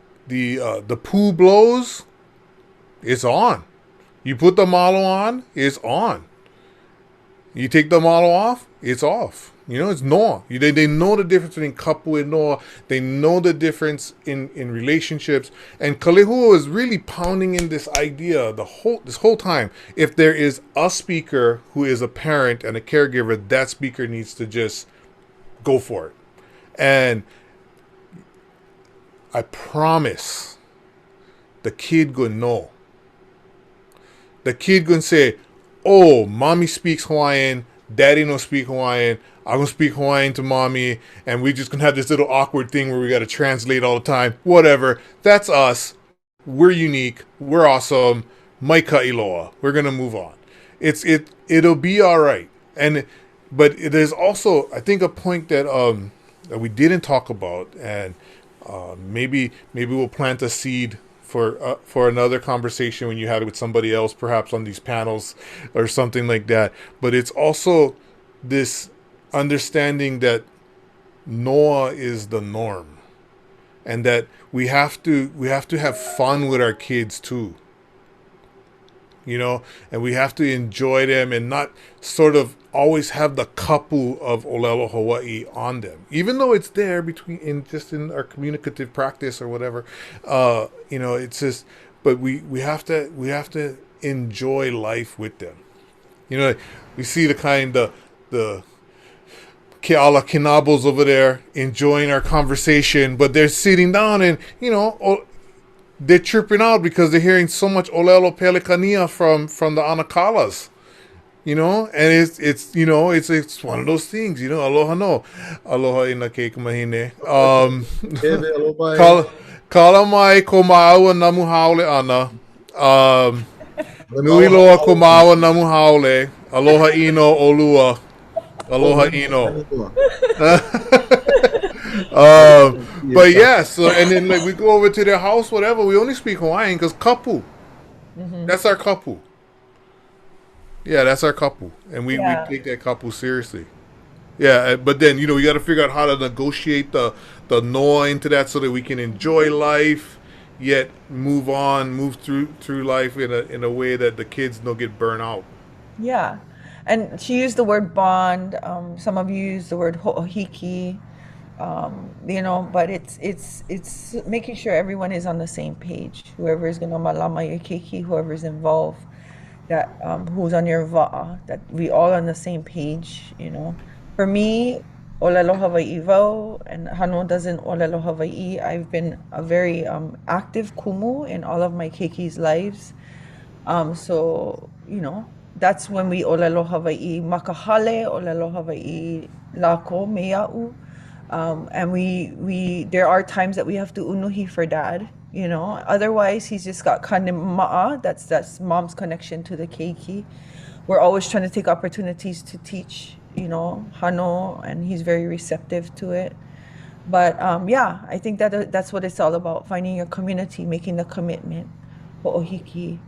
poo blows, it's on. You put the malo on, it's on. You take the malo off, it's off. You know, it's noa. They know the difference between kapu and noa. They know the difference in relationships. And Kalehua is really pounding in this idea this whole time. If there is a speaker who is a parent and a caregiver, that speaker needs to just go for it. And I promise the kid gonna know. The kid gonna say, oh, mommy speaks Hawaiian, daddy don't speak Hawaiian, I'm gonna speak Hawaiian to mommy, and we just gonna have this little awkward thing where we gotta translate all the time. Whatever. That's us. We're unique. We're awesome. Maika iloa. We're gonna move on. It'll be all right. But there's also, I think, a point that we didn't talk about, and maybe we'll plant a seed for another conversation when you had it with somebody else, perhaps on these panels or something like that. But it's also this understanding that Noah is the norm, and that we have to have fun with our kids too. And we have to enjoy them and not sort of always have the kapu of Olelo Hawaii on them, even though it's there in our communicative practice or whatever. It's just, but we have to enjoy life with them. We see the Keala Kinabos over there enjoying our conversation, but they're sitting down and they're chirping out because they're hearing so much Olelo Pelikania from the Anakalas, and it's one of those things, aloha no, aloha ina keika mahine, kala mai ko maaua namu haole ana, nui loa ko maaua namu haole, aloha ino olua, aloha ino. But yeah, so and then we go over to their house, whatever. We only speak Hawaiian because kapu. Mm-hmm. That's our kapu. Yeah, that's our kapu, and we take that kapu seriously. Yeah, but then we got to figure out how to negotiate the noa into that so that we can enjoy life, yet move through life in a way that the kids don't get burnt out. Yeah, and she used the word bond. Some of you use the word ho'ohiki. But it's making sure everyone is on the same page. Whoever is gonna malama your keiki, whoever's involved, that who's on your va'a, that we all on the same page. For me, Olelo Hawaii Vau and Hano doesn't Olelo Hawaii. I've been a very active kumu in all of my keikis' lives. So that's when we Olelo Hawaii makahale, Olelo Hawaii lako mea'u. And we there are times that we have to unuhi for dad, otherwise he's just got kanema'a, that's mom's connection to the keiki. We're always trying to take opportunities to teach, Hano, and he's very receptive to it. But I think that's what it's all about, finding your community, making the commitment. Ho'ohiki.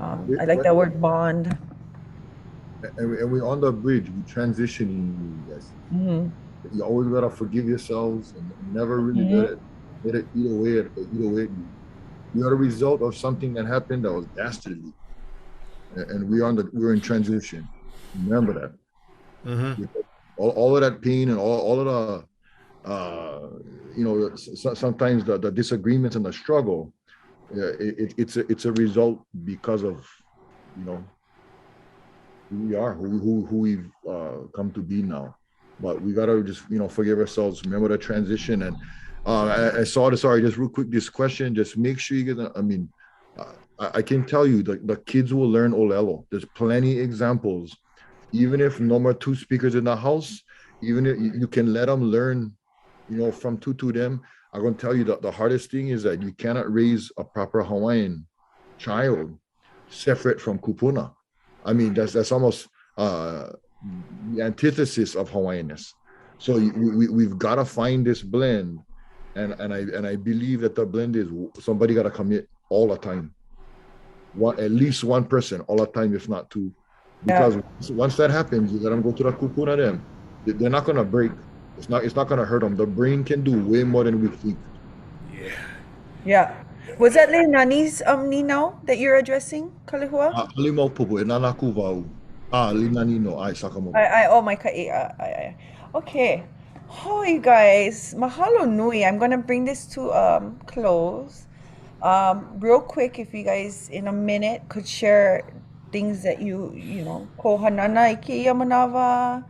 I like that word bond. And we're on the bridge, we transitioning, yes. Mm-hmm. You always gotta forgive yourselves and never really let it eat away at you. You're a result of something that happened that was dastardly, and we're in transition. Remember that. Mm-hmm. All of that pain and all of the sometimes the disagreements and the struggle, it's a result because of who we are, who we've come to be now. But we gotta just forgive ourselves. Remember the transition. And I saw this. Sorry, just real quick. This question. Just make sure you get. I can tell you the kids will learn Olelo. There's plenty examples. Even if no more two speakers in the house, even if you can let them learn, from two to them. I'm gonna tell you that the hardest thing is that you cannot raise a proper Hawaiian child separate from kupuna. That's almost the antithesis of Hawaiianness. So we've got to find this blend, and I believe that the blend is somebody got to commit all the time, at least one person all the time, if not two, because once that happens, you let them go to the kupuna. Them they're not gonna break. It's not gonna hurt them. The brain can do way more than we think. Yeah. Was that Leilani's Nino that you're addressing, Kalehua? Halimau pupu e nanaku wau. Linanino, Sakamoto. My ka'i. Okay. Oh, you guys, mahalo nui. I'm gonna bring this to close. Real quick, if you guys in a minute could share things that ko hanana i keia manawa.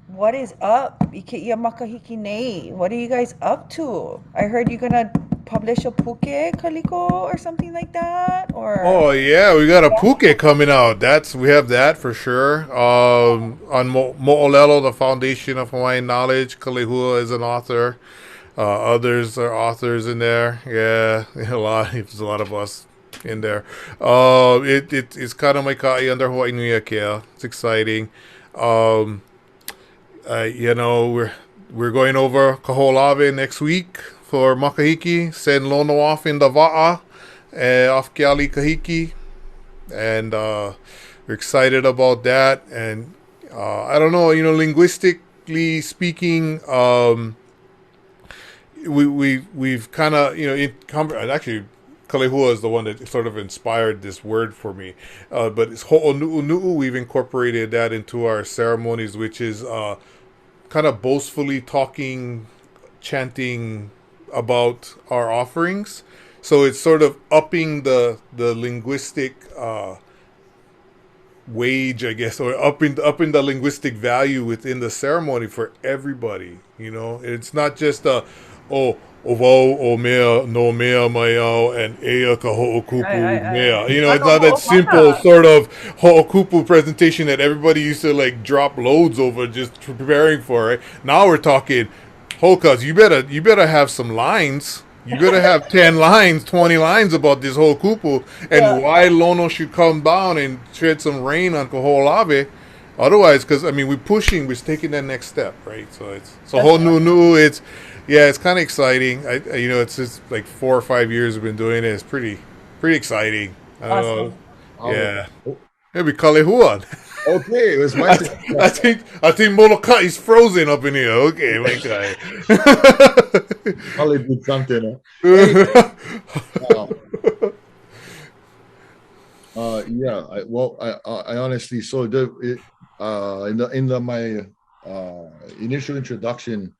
What is up? I keia makahiki nei. What are you guys up to? I heard you're gonna publish a puke, Kaliko, or something like that, or we got a puke coming out. We have that for sure. On Mo'olelo, the Foundation of Hawaiian Knowledge, Kalehua is an author. Others are authors in there. Yeah, there's a lot of us in there. It's Hānai Kiaʻi under Hawaii Nui Akea. It's exciting. We're going over Kaho'olawe next week for Makahiki, send Lono off in the Va'a, off Kiaʻi Kahiki, and we're excited about that. And I don't know, linguistically speaking, we've kind of actually Kalehua is the one that sort of inspired this word for me, but it's ho'onu'unu'u. We've incorporated that into our ceremonies, which is kind of boastfully talking, chanting about our offerings. So it's sort of upping the linguistic wage, I guess, or upping the linguistic value within the ceremony for everybody. It's not just o o mea no mea maiau and ea ka ho'okupu mea. It's not that simple sort of ho'okupu presentation that everybody used to like drop loads over just preparing for it. Now we're talking, Hokas, you better have some lines. You better have 10 lines, 20 lines about this whole kupu and why Lono should come down and shed some rain on Koholave. Otherwise, because we're taking that next step, right? So whole new, it's kind of exciting. It's just like 4 or 5 years we've been doing it. It's pretty exciting. I don't know. Yeah. Maybe Kalehua. Okay, it was my turn. I think Molokai is frozen up in here. Okay, my guy. Probably did something. I honestly my initial introduction.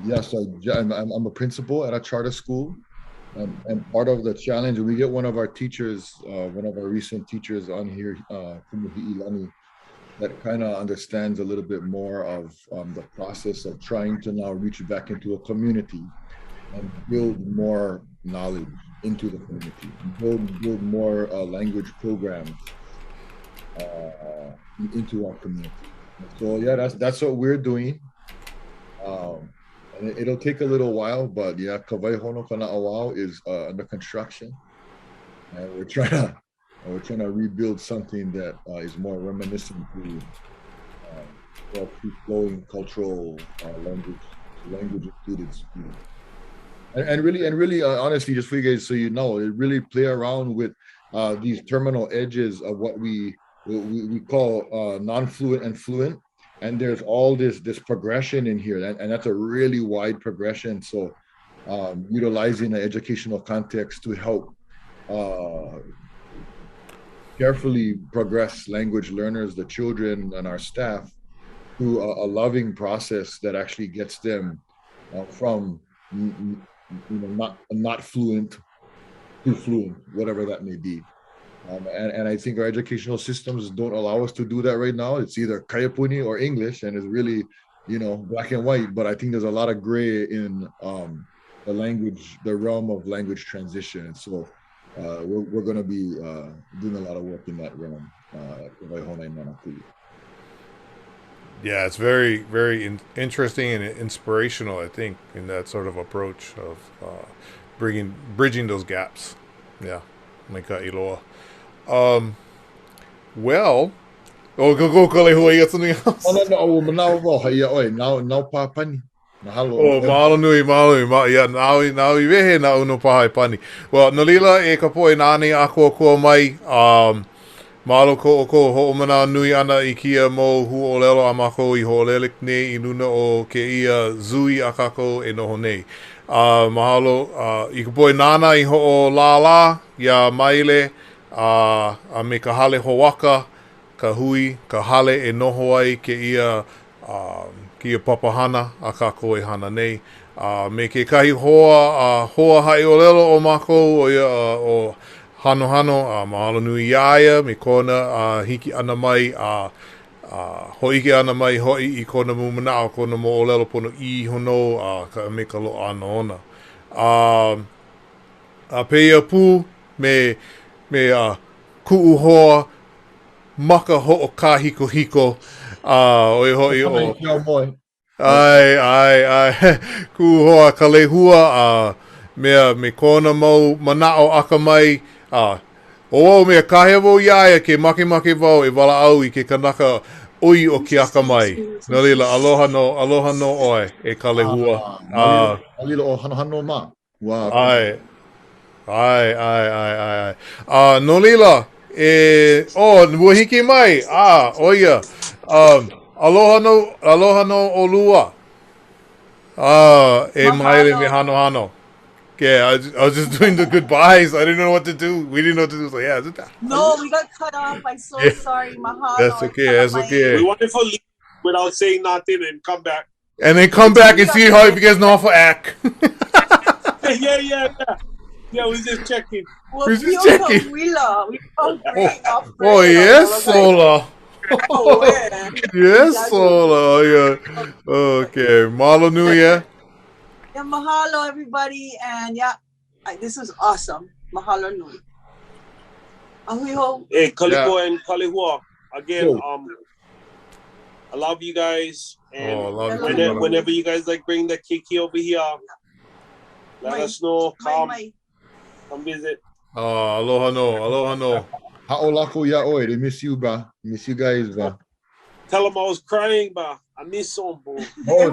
Yes, I'm a principal at a charter school. And part of the challenge, we get one of our teachers, one of our recent teachers on here, that kind of understands a little bit more of the process of trying to now reach back into a community and build more knowledge into the community, build more language programs into our community. So yeah, that's what we're doing. And it'll take a little while, but yeah, Kawai Hono Kana'awao is under construction, and we're trying to rebuild something that is more reminiscent to flowing cultural language included students. And really, honestly, just for you guys, so you know, it really play around with these terminal edges of what we call non-fluent and fluent. And there's all this progression in here, and that's a really wide progression. So utilizing the educational context to help carefully progress language learners, the children and our staff, through a loving process that actually gets them from not fluent to fluent, whatever that may be. And I think our educational systems don't allow us to do that right now. It's either Kayapuni or English, and it's really, black and white. But I think there's a lot of gray in the realm of language transition. And so we're going to be doing a lot of work in that realm. Yeah, it's very, very interesting and inspirational, I think, in that sort of approach of bridging those gaps. Yeah, Maika Iloa. Well, go Kalehua, you got something else? Now Papani. Mahalo nui, yeah, now I wehe na uno pahai pani. Well, nalila e kapoe nani ako kua mai, mahalo ko ho'omana nui ana I kia mo hu'olelo a mako I ho'olelik nei I luna o ke ia zui a kako e noho nei. Mahalo, I kapoe nana I ho'olala, ia maile, a me ka hale hoaka, ka hui, ka hale e noho ai ke ia papahana a kako e hana nei. Me ke kahi hoa hai o lelo o mako o hano, mahalo nui iaia, me kona hiki ana mai, hoike ana mai hoi I kona mumana o kona mo o lelo pono I hono me ka lo a Nohona. A peia pu me ku'u hoa maka ho'o ka hiko oi hoi o ai ku'u hoa Kalehua me kona mau mana'o aka mai o mea kahea wau iaia ke make wau e wala au I ke kanaka ui o ki aka mai. Nalila, aloha no oe e Kalehua. Nalila o hano ma. Ai. Ai. No lila. Wahiki mai. Oia. Aloha no olua. Maile me hano. Yeah, I was just doing the goodbyes. I didn't know what to do. We didn't know what to do. So yeah, No, we got cut off. I'm so sorry. Mahalo. That's okay. We wanted to leave without saying nothing and come back. And then come back and see how you guys know how to act. Yeah, we just checking. We're just checking. We yes, Sola. yeah. Yes, Sola. Yeah. Okay, Malo Nui, yeah. Yeah, mahalo everybody, and yeah, this was awesome. Mahalo nui. Ahuiho. Hey, Kaliko and Kalihua. Again, I love you guys. And whenever you guys like bring the keiki over here, let us know. Come visit. Aloha no. Ha'olako ya'oi. They miss you, bro. Miss you guys, bro. Tell them I was crying, bro. I miss them, bro. Oh,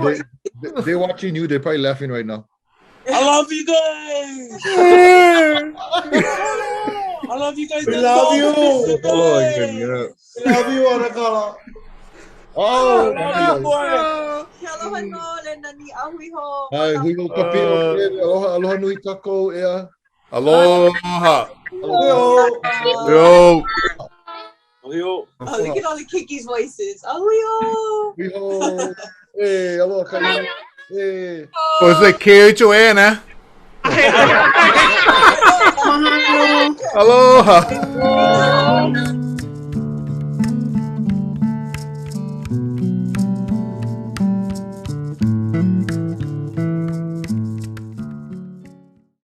they watching you. They're probably laughing right now. I love you guys. I love you guys. We love you. Oh, yeah. We love you, Anakala. Oh, Aloha no, lena ni ahuiho. hi, huiho kapi. Aloha nui kako, ea. Aloha. Yo. Oh, look at all the Kiki's voices. Ahuiho. Huiho. Hey, aloha kani. Hey. Oh, it's like K-H-O-N, eh? Aloha.